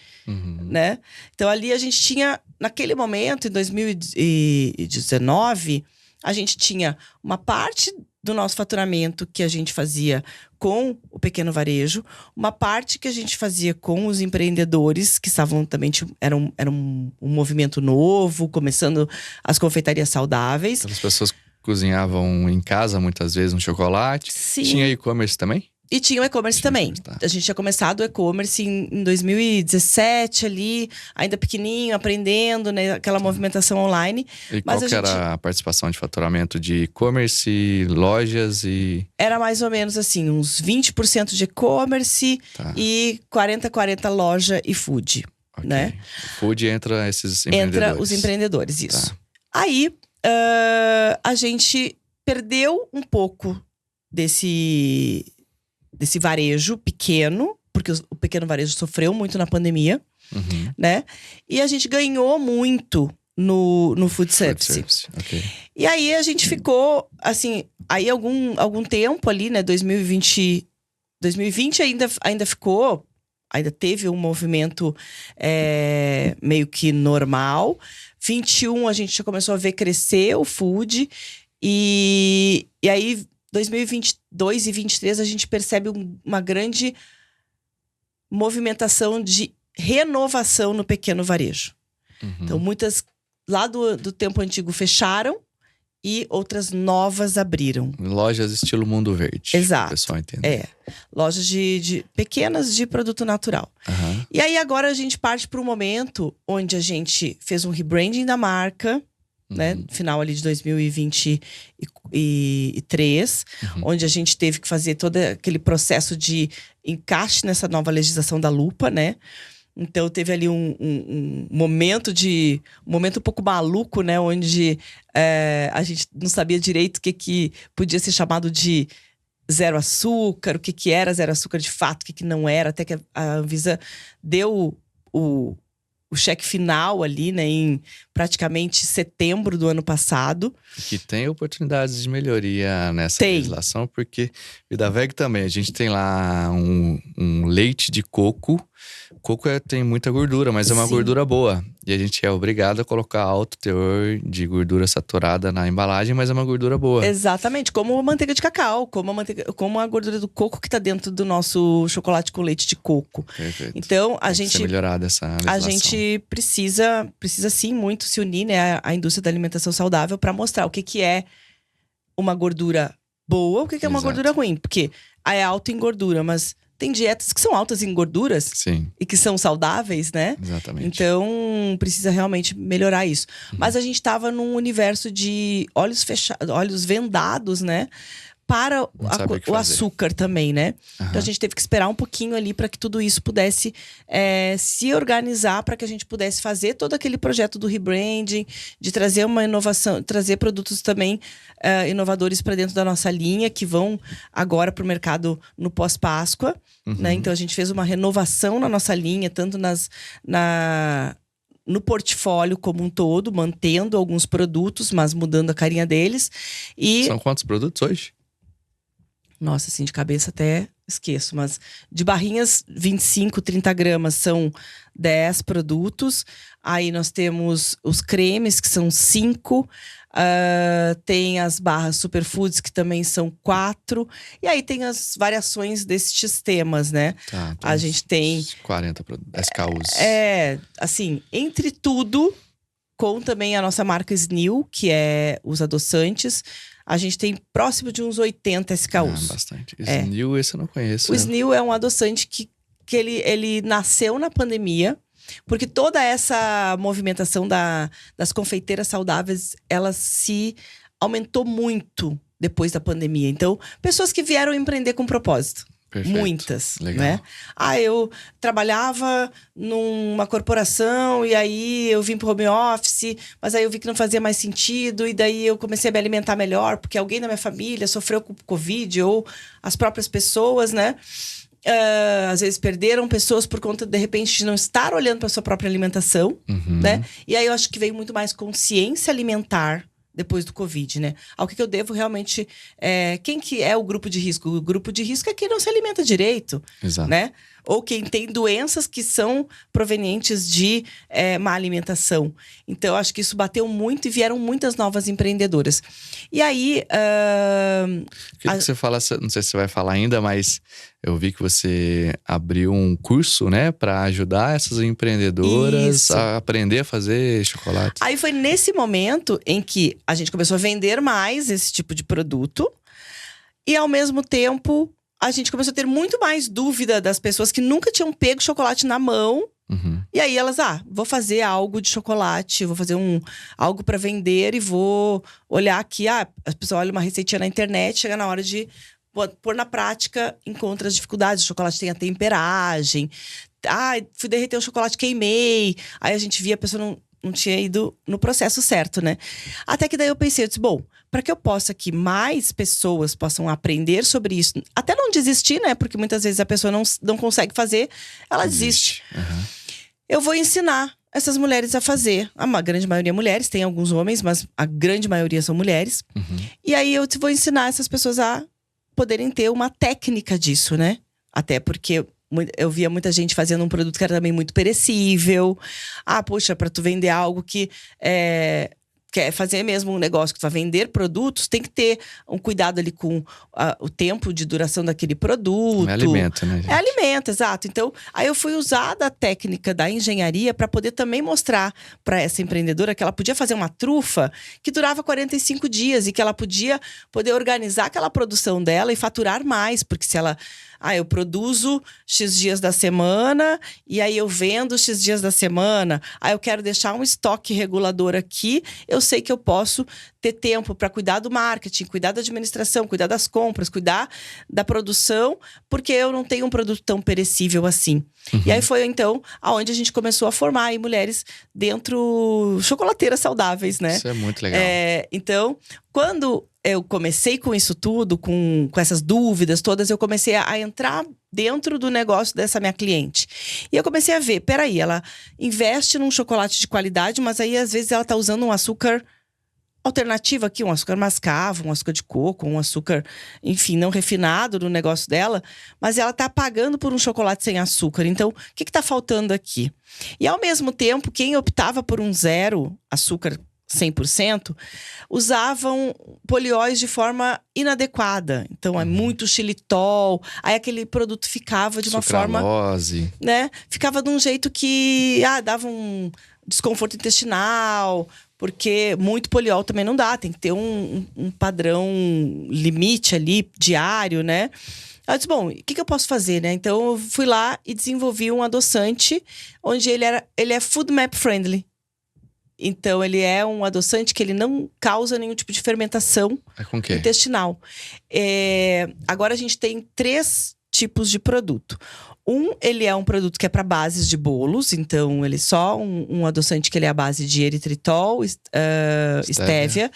né? Então ali a gente tinha, naquele momento, em 2019, a gente tinha uma parte do nosso faturamento que a gente fazia com o pequeno varejo, uma parte que a gente fazia com os empreendedores, que estavam também, era um movimento novo, começando as confeitarias saudáveis. Então, as pessoas cozinhavam em casa, muitas vezes, um chocolate. Sim. Tinha e-commerce também? E tinha o e-commerce também. Tá. A gente tinha começado o e-commerce em 2017 ali, ainda pequenininho, aprendendo, né, aquela movimentação online. E Mas qual que era a participação de faturamento de e-commerce, lojas e... Era mais ou menos assim, uns 20% de e-commerce e 40% loja e food, né? Food entra esses empreendedores. Entra os empreendedores, isso. Tá. Aí, a gente perdeu um pouco desse varejo pequeno, porque o pequeno varejo sofreu muito na pandemia, né? E a gente ganhou muito no food service. Okay. E aí a gente ficou, assim, aí algum tempo ali, né? 2020 ainda ficou, ainda teve um movimento meio que normal. 21 a gente já começou a ver crescer o food. E aí 2022 e 2023 a gente percebe uma grande movimentação de renovação no pequeno varejo. Então muitas lá do tempo antigo fecharam e outras novas abriram. Lojas estilo Mundo Verde. Exato. O pessoal entende. Lojas de pequenas de produto natural. E aí agora a gente parte para um momento onde a gente fez um rebranding da marca, né? Final ali de 2023, onde a gente teve que fazer todo aquele processo de encaixe nessa nova legislação da lupa, né? Então teve ali um momento um pouco maluco, né? Onde a gente não sabia direito o que podia ser chamado de zero açúcar, o que era zero açúcar de fato, o que não era, até que a Anvisa deu o cheque final ali, né, em praticamente setembro do ano passado. Que tem oportunidades de melhoria nessa legislação, porque Vida Veg também, a gente tem lá um leite de coco. Coco tem muita gordura, mas é uma gordura boa. E a gente é obrigado a colocar alto teor de gordura saturada na embalagem, mas é uma gordura boa. Exatamente, como a manteiga de cacau, como a gordura do coco que tá dentro do nosso chocolate com leite de coco. Perfeito. Então, tem que ser melhorada essa legislação. A gente precisa sim muito se unir, né, à indústria da alimentação saudável para mostrar o que é uma gordura boa, o que é uma gordura ruim. Porque é alta em gordura, mas tem dietas que são altas em gorduras. Sim. E que são saudáveis, né? Exatamente. Então, precisa realmente melhorar isso. Mas a gente estava num universo de olhos vendados, né? Para o açúcar também, né? Então a gente teve que esperar um pouquinho ali para que tudo isso pudesse se organizar, para que a gente pudesse fazer todo aquele projeto do rebranding, de trazer uma inovação, trazer produtos também inovadores para dentro da nossa linha, que vão agora para o mercado no pós-Páscoa, né? Então a gente fez uma renovação na nossa linha, tanto no portfólio como um todo, mantendo alguns produtos, mas mudando a carinha deles. São quantos produtos hoje? Nossa, assim, de cabeça até esqueço, mas de barrinhas 25, 30 gramas são 10 produtos. Aí nós temos os cremes, que são 5. Tem as barras superfoods, que também são 4. E aí tem as variações destes temas, né? Tá, então A gente tem 40 SKUs. Assim, entre tudo, com também a nossa marca Snil, que é os adoçantes, a gente tem próximo de uns 80 SKUs. Bastante. Snil, esse eu não conheço. O Snil é um adoçante que ele nasceu na pandemia, porque toda essa movimentação das confeiteiras saudáveis, ela se aumentou muito depois da pandemia. Então, pessoas que vieram empreender com propósito. Perfeito. Muitas, Legal. né? Eu trabalhava numa corporação e aí eu vim pro home office, mas aí eu vi que não fazia mais sentido e daí eu comecei a me alimentar melhor porque alguém da minha família sofreu com Covid ou as próprias pessoas, né? Às vezes perderam pessoas por conta, de repente, de não estar olhando para sua própria alimentação, né? E aí eu acho que veio muito mais consciência alimentar depois do Covid, né? Ao que eu devo realmente... quem que é o grupo de risco? O grupo de risco é quem não se alimenta direito, Exato. né? Ou quem tem doenças que são provenientes de má alimentação. Então, acho que isso bateu muito e vieram muitas novas empreendedoras. E aí... Queria que você falasse, não sei se você vai falar ainda, mas eu vi que você abriu um curso, né? Para ajudar essas empreendedoras Isso. a aprender a fazer chocolate. Aí foi nesse momento em que a gente começou a vender mais esse tipo de produto. E ao mesmo tempo, a gente começou a ter muito mais dúvida das pessoas que nunca tinham pego chocolate na mão. E aí elas, vou fazer algo de chocolate, vou fazer algo para vender e vou olhar aqui. A pessoa olha uma receitinha na internet, chega na hora de pôr na prática, encontra as dificuldades. O chocolate tem a temperagem. Fui derreter o chocolate, queimei. Aí a gente via a pessoa não tinha ido no processo certo, né? Até que daí eu pensei, eu disse, bom, para que eu possa que mais pessoas possam aprender sobre isso, até não desistir, né? Porque muitas vezes a pessoa não consegue fazer, ela desiste. Eu vou ensinar essas mulheres a fazer. A grande maioria mulheres, tem alguns homens, mas a grande maioria são mulheres. E aí eu vou ensinar essas pessoas a poderem ter uma técnica disso, né? Até porque eu via muita gente fazendo um produto que era também muito perecível. Poxa, para tu vender algo que quer fazer mesmo um negócio que tu vai vender produtos, tem que ter um cuidado ali com o tempo de duração daquele produto. É alimento, né, gente? É alimento, exato. Então, aí eu fui usar da técnica da engenharia para poder também mostrar para essa empreendedora que ela podia fazer uma trufa que durava 45 dias e que ela poder organizar aquela produção dela e faturar mais, porque se ela... eu produzo X dias da semana e aí eu vendo X dias da semana. Eu quero deixar um estoque regulador aqui. Eu sei que eu posso ter tempo para cuidar do marketing, cuidar da administração, cuidar das compras, cuidar da produção, porque eu não tenho um produto tão perecível assim. E aí foi, então, aonde a gente começou a formar aí mulheres dentro... chocolateiras saudáveis, né? Isso é muito legal. Então, quando eu comecei com isso tudo, com essas dúvidas todas, eu comecei a entrar dentro do negócio dessa minha cliente. E eu comecei a ver, peraí, ela investe num chocolate de qualidade, mas aí às vezes ela tá usando um açúcar alternativo aqui, um açúcar mascavo, um açúcar de coco, um açúcar, enfim, não refinado no negócio dela, mas ela tá pagando por um chocolate sem açúcar. Então, o que tá faltando aqui? E ao mesmo tempo, quem optava por um zero açúcar 100%, usavam polióis de forma inadequada. Então, é muito xilitol. Aí aquele produto ficava de uma forma... Sucralose. né? Ficava de um jeito que dava um desconforto intestinal, porque muito poliol também não dá. Tem que ter um padrão limite ali, diário, né? Eu disse, bom, o que eu posso fazer, né? Então, eu fui lá e desenvolvi um adoçante onde ele é food map friendly. Então, ele é um adoçante que ele não causa nenhum tipo de fermentação Com quê? intestinal. Agora, a gente tem 3 tipos de produto. Ele é um produto que é para bases de bolos. Então, ele é só um adoçante que ele é à base de eritritol, estévia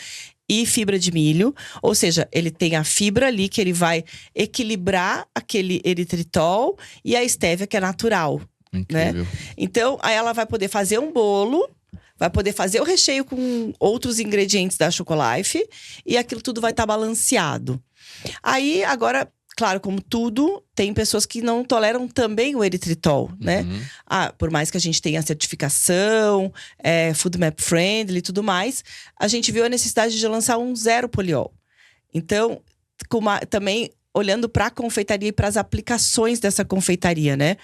e fibra de milho. Ou seja, ele tem a fibra ali que ele vai equilibrar aquele eritritol e a estévia que é natural. Incrível. Né? Então, aí ela vai poder fazer um bolo, vai poder fazer o recheio com outros ingredientes da Chocolife e aquilo tudo vai estar balanceado. Aí, agora, claro, como tudo, tem pessoas que não toleram também o eritritol, né? Por mais que a gente tenha certificação, Food Map Friendly e tudo mais, a gente viu a necessidade de lançar um 0 poliol. Então, também olhando para a confeitaria e para as aplicações dessa confeitaria, né?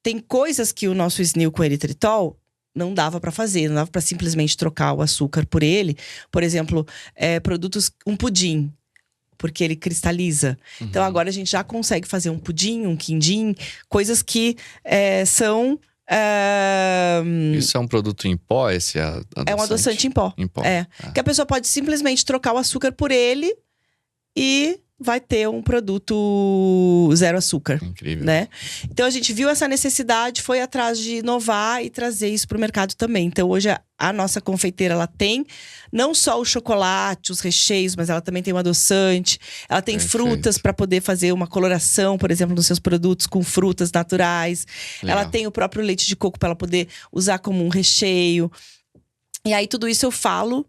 Tem coisas que o nosso SNIL com eritritol não dava para fazer, não dava para simplesmente trocar o açúcar por ele. Por exemplo, produtos, um pudim, porque ele cristaliza. Então agora a gente já consegue fazer um pudim, um quindim, coisas que são… Isso é um produto em pó, esse adoçante? É um adoçante em pó. Que a pessoa pode simplesmente trocar o açúcar por ele e vai ter um produto 0 açúcar. Incrível. Né? Então a gente viu essa necessidade, foi atrás de inovar e trazer isso para o mercado também. Então hoje a nossa confeiteira, ela tem não só o chocolate, os recheios, mas ela também tem um adoçante. Ela tem frutas para poder fazer uma coloração, por exemplo, nos seus produtos com frutas naturais. Legal. Ela tem o próprio leite de coco para ela poder usar como um recheio. E aí tudo isso eu falo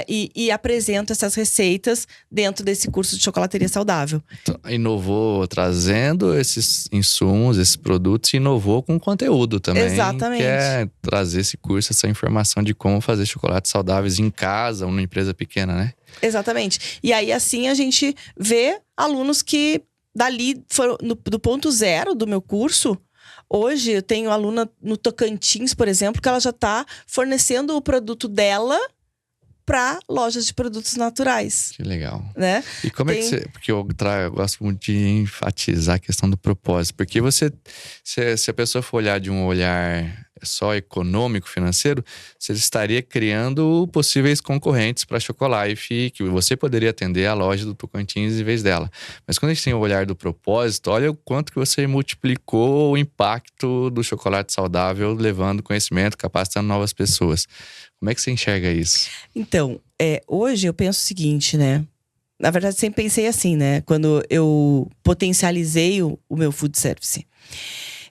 e apresento essas receitas dentro desse curso de chocolateria saudável. Então, inovou trazendo esses insumos, esses produtos, e inovou com conteúdo também. Exatamente. Que é trazer esse curso, essa informação de como fazer chocolates saudáveis em casa ou numa empresa pequena, né? Exatamente. E aí, assim, a gente vê alunos que dali, foram do ponto 0 do meu curso. Hoje, eu tenho aluna no Tocantins, por exemplo, que ela já está fornecendo o produto dela para lojas de produtos naturais. Que legal. Né? E como é que você… Porque eu gosto muito de enfatizar a questão do propósito. Porque se a pessoa for olhar de um olhar só econômico, financeiro, você estaria criando possíveis concorrentes para a Chocolife, que você poderia atender a loja do Tocantins em vez dela. Mas quando a gente tem o olhar do propósito, olha o quanto que você multiplicou o impacto do chocolate saudável, levando conhecimento, capacitando novas pessoas. Como é que você enxerga isso? Então, hoje eu penso o seguinte, né? Na verdade, sempre pensei assim, né? Quando eu potencializei o meu food service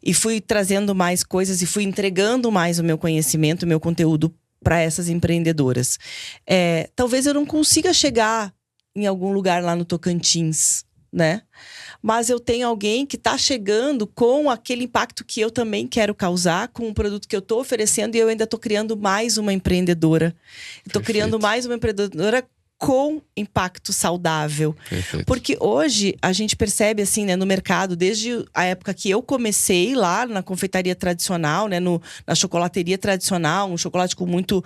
e fui trazendo mais coisas e fui entregando mais o meu conhecimento, o meu conteúdo para essas empreendedoras. Talvez eu não consiga chegar em algum lugar lá no Tocantins, né? Mas eu tenho alguém que está chegando com aquele impacto que eu também quero causar, com o produto que eu estou oferecendo, e eu ainda estou criando mais uma empreendedora. Estou criando mais uma empreendedora com impacto saudável. Perfeito. Porque hoje a gente percebe assim, né, no mercado, desde a época que eu comecei lá na confeitaria tradicional, né, na chocolateria tradicional, um chocolate com muito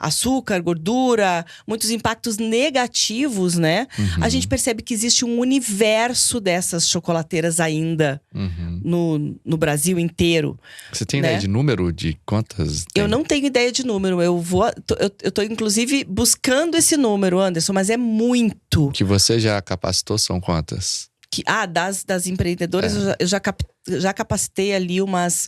açúcar, gordura, muitos impactos negativos, né? A gente percebe que existe um universo dessas chocolateiras ainda no Brasil inteiro. Você tem ideia de número de quantas tem? Eu não tenho ideia de número. Eu tô inclusive buscando esse número, Anderson, mas é muito. Que você já capacitou são quantas? Das empreendedoras, eu já capacitei ali umas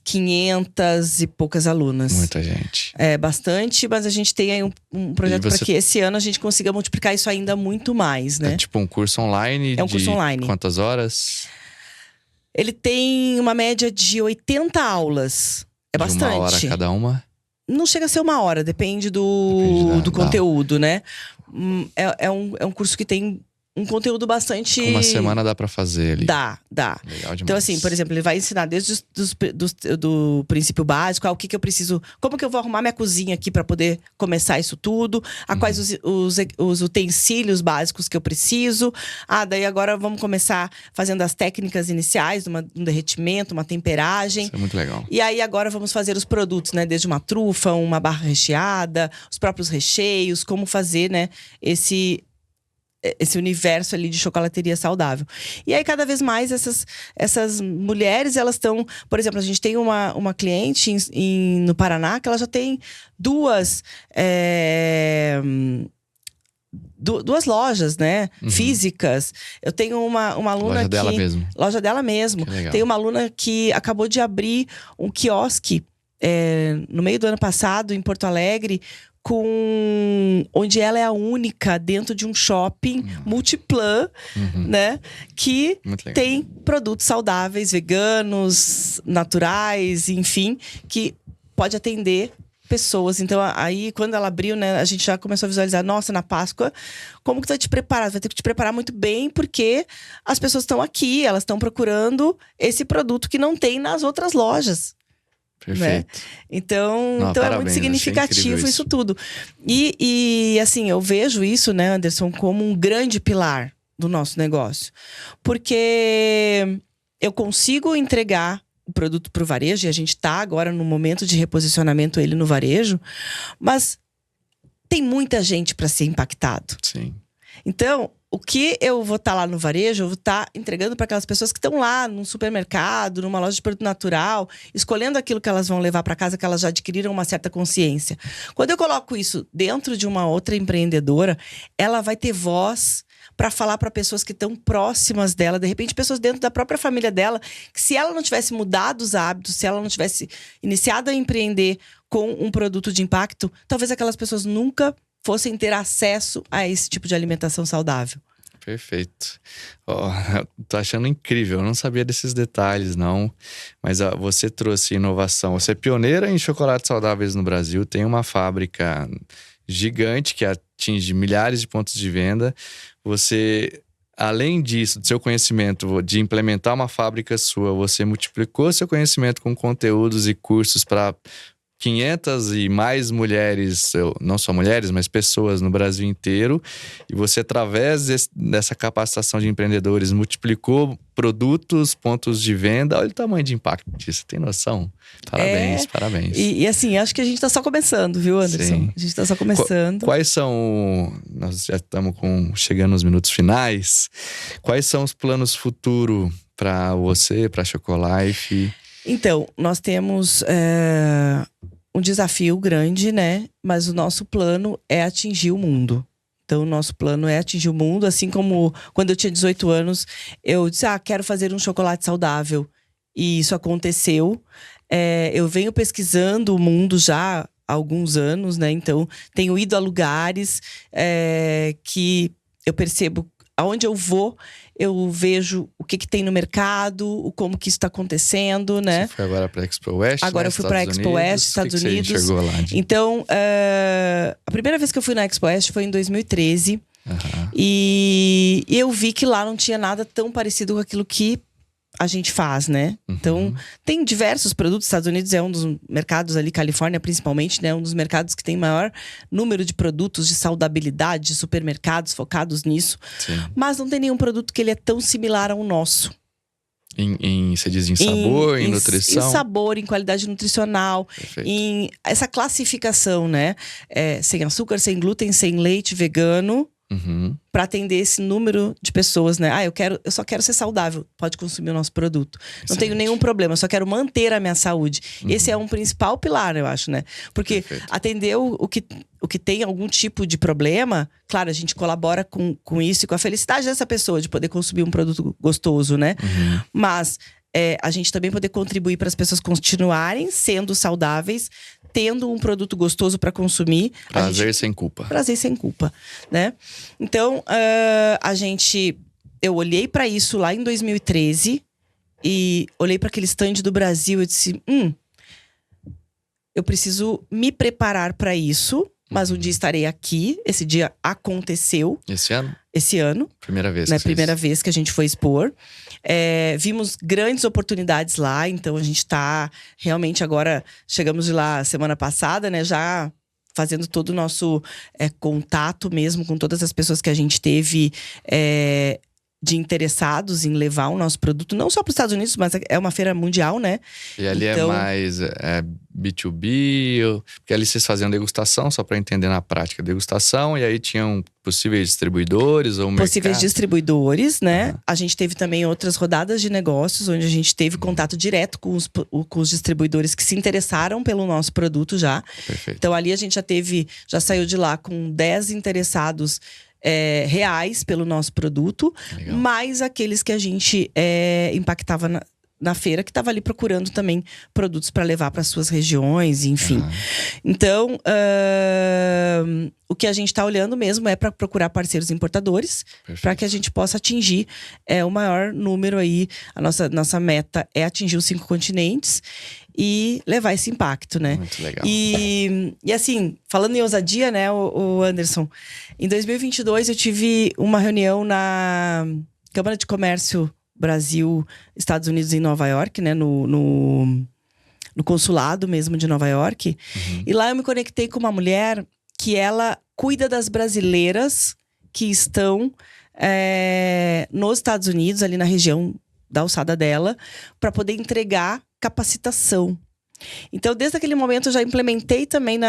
500 e poucas alunas. Muita gente. É bastante, mas a gente tem aí um projeto para que esse ano a gente consiga multiplicar isso ainda muito mais, né? É tipo um curso online? É um curso online. Quantas horas? Ele tem uma média de 80 aulas. É bastante. 1 hora cada uma? Não chega a ser 1 hora, depende do conteúdo, né? É um curso que tem um conteúdo bastante… Com 1 semana dá pra fazer ali. Dá. Legal demais. Então assim, por exemplo, ele vai ensinar desde do princípio básico, o que eu preciso… Como que eu vou arrumar minha cozinha aqui pra poder começar isso tudo. Quais os utensílios básicos que eu preciso. Daí agora vamos começar fazendo as técnicas iniciais, um derretimento, uma temperagem. Isso é muito legal. E aí agora vamos fazer os produtos, né? Desde uma trufa, uma barra recheada, os próprios recheios, como fazer, né? Esse universo ali de chocolateria saudável. E aí, cada vez mais, essas mulheres, elas estão… Por exemplo, a gente tem uma cliente no Paraná que ela já tem duas lojas, né? Físicas. Eu tenho uma aluna loja dela mesmo. Loja dela mesmo. Tem uma aluna que acabou de abrir um quiosque no meio do ano passado, em Porto Alegre, onde ela é a única dentro de um shopping multiplan, né? Que tem produtos saudáveis, veganos, naturais, enfim, que pode atender pessoas. Então, aí, quando ela abriu, né, a gente já começou a visualizar, nossa, na Páscoa, como que tu vai te preparar? Vai ter que te preparar muito bem, porque as pessoas estão aqui, elas estão procurando esse produto que não tem nas outras lojas. Perfeito. Né? Então, Não, então é parabéns, muito achei significativo incrível isso tudo. E assim, eu vejo isso, né, Anderson, como um grande pilar do nosso negócio. Porque eu consigo entregar o produto para o varejo, e a gente está agora no momento de reposicionamento ele no varejo, mas tem muita gente para ser impactado. Sim. Então, o que eu vou estar lá no varejo, eu vou estar entregando para aquelas pessoas que estão lá num supermercado, numa loja de produto natural, escolhendo aquilo que elas vão levar para casa, que elas já adquiriram uma certa consciência. Quando eu coloco isso dentro de uma outra empreendedora, ela vai ter voz para falar para pessoas que estão próximas dela, de repente pessoas dentro da própria família dela, que se ela não tivesse mudado os hábitos, se ela não tivesse iniciado a empreender com um produto de impacto, talvez aquelas pessoas nunca fossem ter acesso a esse tipo de alimentação saudável. Perfeito. Tô achando incrível, eu não sabia desses detalhes, não. Mas você trouxe inovação. Você é pioneira em chocolates saudáveis no Brasil, tem uma fábrica gigante que atinge milhares de pontos de venda. Você, além disso, do seu conhecimento de implementar uma fábrica sua, você multiplicou seu conhecimento com conteúdos e cursos para 500 e mais mulheres, não só mulheres, mas pessoas no Brasil inteiro. E você, através dessa capacitação de empreendedores, multiplicou produtos, pontos de venda. Olha o tamanho de impacto disso, tem noção? Parabéns, parabéns. E assim, acho que a gente tá só começando, viu, Anderson? Sim. A gente tá só começando. Quais são, nós já estamos chegando nos minutos finais, quais são os planos futuros para você, para a Chocolife? Então, nós temos um desafio grande, né? Mas o nosso plano é atingir o mundo. Então, o nosso plano é atingir o mundo. Assim como quando eu tinha 18 anos, eu disse, quero fazer um chocolate saudável. E isso aconteceu. Eu venho pesquisando o mundo já há alguns anos, né? Então, tenho ido a lugares que eu percebo aonde eu vou, eu vejo o que tem no mercado, como que isso está acontecendo, né? Você foi agora para a Expo West, agora eu fui para a Expo West, Estados Unidos. Você enxergou lá? Então, a primeira vez que eu fui na Expo West foi em 2013. Uhum. E eu vi que lá não tinha nada tão parecido com aquilo que a gente faz, né? Uhum. Então, tem diversos produtos. Estados Unidos é um dos mercados ali, Califórnia principalmente, né? Um dos mercados que tem maior número de produtos de saudabilidade, de supermercados focados nisso. Sim. Mas não tem nenhum produto que ele é tão similar ao nosso. Você diz em sabor, em nutrição? Em sabor, em qualidade nutricional. Perfeito. Em essa classificação, né? Sem açúcar, sem glúten, sem leite, vegano. Uhum. Para atender esse número de pessoas, né? Eu só quero ser saudável, pode consumir o nosso produto. Não tenho nenhum problema, eu só quero manter a minha saúde. Uhum. Esse é um principal pilar, eu acho, né? Porque atender o que tem algum tipo de problema, claro, a gente colabora com isso e com a felicidade dessa pessoa de poder consumir um produto gostoso, né? Uhum. Mas a gente também poder contribuir para as pessoas continuarem sendo saudáveis, tendo um produto gostoso para consumir. Prazer sem culpa. Prazer sem culpa, né? Então, eu olhei para isso lá em 2013 e olhei para aquele stand do Brasil e disse, eu preciso me preparar para isso, mas um dia estarei aqui. Esse dia aconteceu. Esse ano? Esse ano. Primeira vez. Né? Primeira vez que a gente foi expor. Vimos grandes oportunidades lá, então a gente tá realmente agora, chegamos de lá semana passada, né? Já fazendo todo o nosso contato mesmo com todas as pessoas que a gente teve de interessados em levar o nosso produto, não só para os Estados Unidos, mas é uma feira mundial, né? E ali então, é mais B2B, porque ali vocês faziam degustação, só para entender na prática, degustação, e aí tinham possíveis distribuidores ou possíveis mercado. Distribuidores, né? A gente teve também outras rodadas de negócios, onde a gente teve contato direto com os distribuidores que se interessaram pelo nosso produto já. Perfeito. Então ali a gente já saiu de lá com 10 interessados reais pelo nosso produto. Legal. Mais aqueles que a gente impactava na feira, que estava ali procurando também produtos para levar para suas regiões, enfim. Então, o que a gente está olhando mesmo é para procurar parceiros importadores, para que a gente possa atingir o maior número aí. A nossa meta é atingir os 5 continentes. e levar esse impacto, né? Muito legal. E assim, falando em ousadia, né, o Anderson, em 2022 eu tive uma reunião na Câmara de Comércio Brasil, Estados Unidos em Nova York, né, no consulado mesmo de Nova York. E lá eu me conectei com uma mulher que ela cuida das brasileiras que estão nos Estados Unidos, ali na região da alçada dela, para poder entregar capacitação. Então, desde aquele momento, eu já implementei também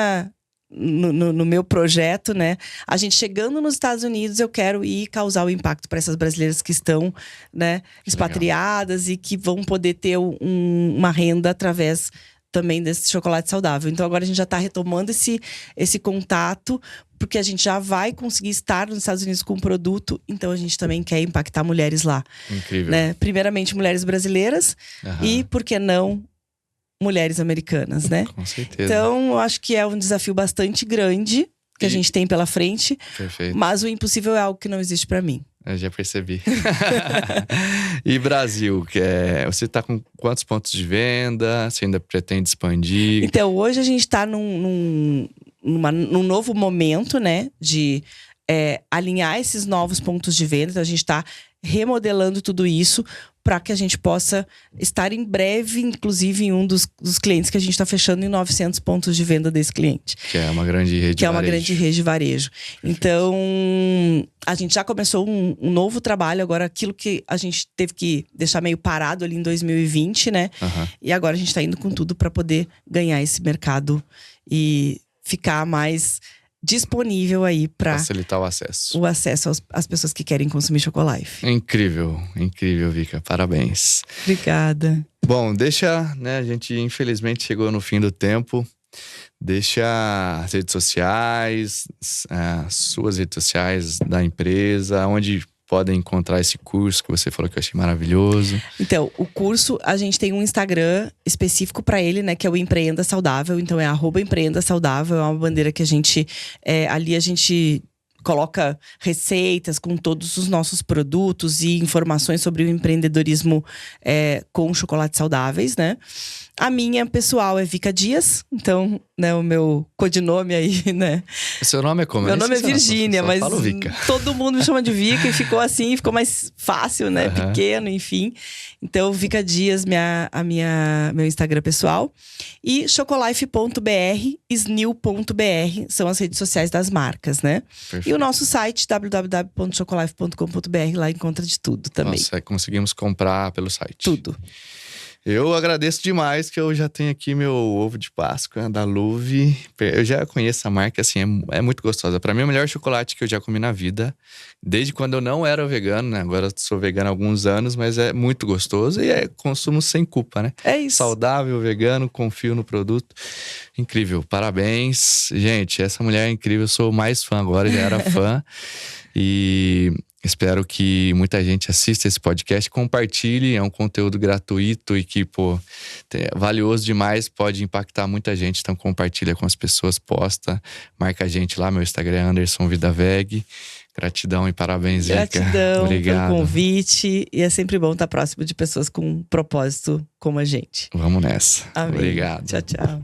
no meu projeto, né? A gente chegando nos Estados Unidos, eu quero ir causar o impacto para essas brasileiras que estão, né, expatriadas e que vão poder ter uma renda através também desse chocolate saudável. Então, agora a gente já está retomando esse contato, porque a gente já vai conseguir estar nos Estados Unidos com o produto. Então, a gente também quer impactar mulheres lá. Incrível. Né? Primeiramente, mulheres brasileiras e, por que não, mulheres americanas, né? Com certeza. Então, eu acho que é um desafio bastante grande que a gente tem pela frente. Perfeito. Mas o impossível é algo que não existe para mim. Eu já percebi. E Brasil, você está com quantos pontos de venda? Você ainda pretende expandir? Então, hoje a gente está num novo momento, né? De alinhar esses novos pontos de venda. Então, a gente está remodelando tudo isso para que a gente possa estar em breve, inclusive, em um dos clientes que a gente está fechando em 900 pontos de venda desse cliente. Que é uma grande rede de varejo. Que é uma grande rede de varejo. Perfeito. Então, a gente já começou um novo trabalho. Agora, aquilo que a gente teve que deixar meio parado ali em 2020, né? E agora a gente está indo com tudo para poder ganhar esse mercado e ficar mais disponível aí para facilitar o acesso. O acesso às pessoas que querem consumir Chocolife. Incrível, incrível, Vika. Parabéns. Obrigada. Bom, a gente infelizmente chegou no fim do tempo. Deixa as redes sociais, as suas redes sociais da empresa, onde podem encontrar esse curso que você falou que eu achei maravilhoso. Então, o curso, a gente tem um Instagram específico para ele, né? Que é o Empreenda Saudável. Então, é @Empreenda Saudável. É uma bandeira que a gente… ali a gente coloca receitas com todos os nossos produtos e informações sobre o empreendedorismo com chocolates saudáveis, né? A minha pessoal é Vika Dias, então, né, o meu codinome aí, né? O seu nome é como? Meu nome é Virgínia, mas falo Vika. Todo mundo me chama de Vika e ficou assim, ficou mais fácil, né? Pequeno, enfim. Então, Vika Dias, meu Instagram pessoal. E chocolife.br, snil.br, são as redes sociais das marcas, né? Perfeito. E o nosso site, www.chocolife.com.br, lá encontra de tudo também. Nossa, conseguimos comprar pelo site. Tudo. Eu agradeço demais que eu já tenho aqui meu ovo de Páscoa da Luve. Eu já conheço a marca, assim, é muito gostosa. Pra mim é o melhor chocolate que eu já comi na vida. Desde quando eu não era vegano, né? Agora eu sou vegano há alguns anos, mas é muito gostoso e é consumo sem culpa, né? É isso. Saudável, vegano, confio no produto. Incrível, parabéns. Gente, essa mulher é incrível, eu sou mais fã agora, já era fã. E espero que muita gente assista esse podcast, compartilhe, é um conteúdo gratuito e que, é valioso demais, pode impactar muita gente, então compartilha com as pessoas, posta, marca a gente lá, meu Instagram é Anderson Vidaveg. Gratidão e parabéns, Vika. Gratidão Obrigado pelo convite, e é sempre bom estar próximo de pessoas com um propósito como a gente. Vamos nessa. Amém. Obrigado. Tchau, tchau.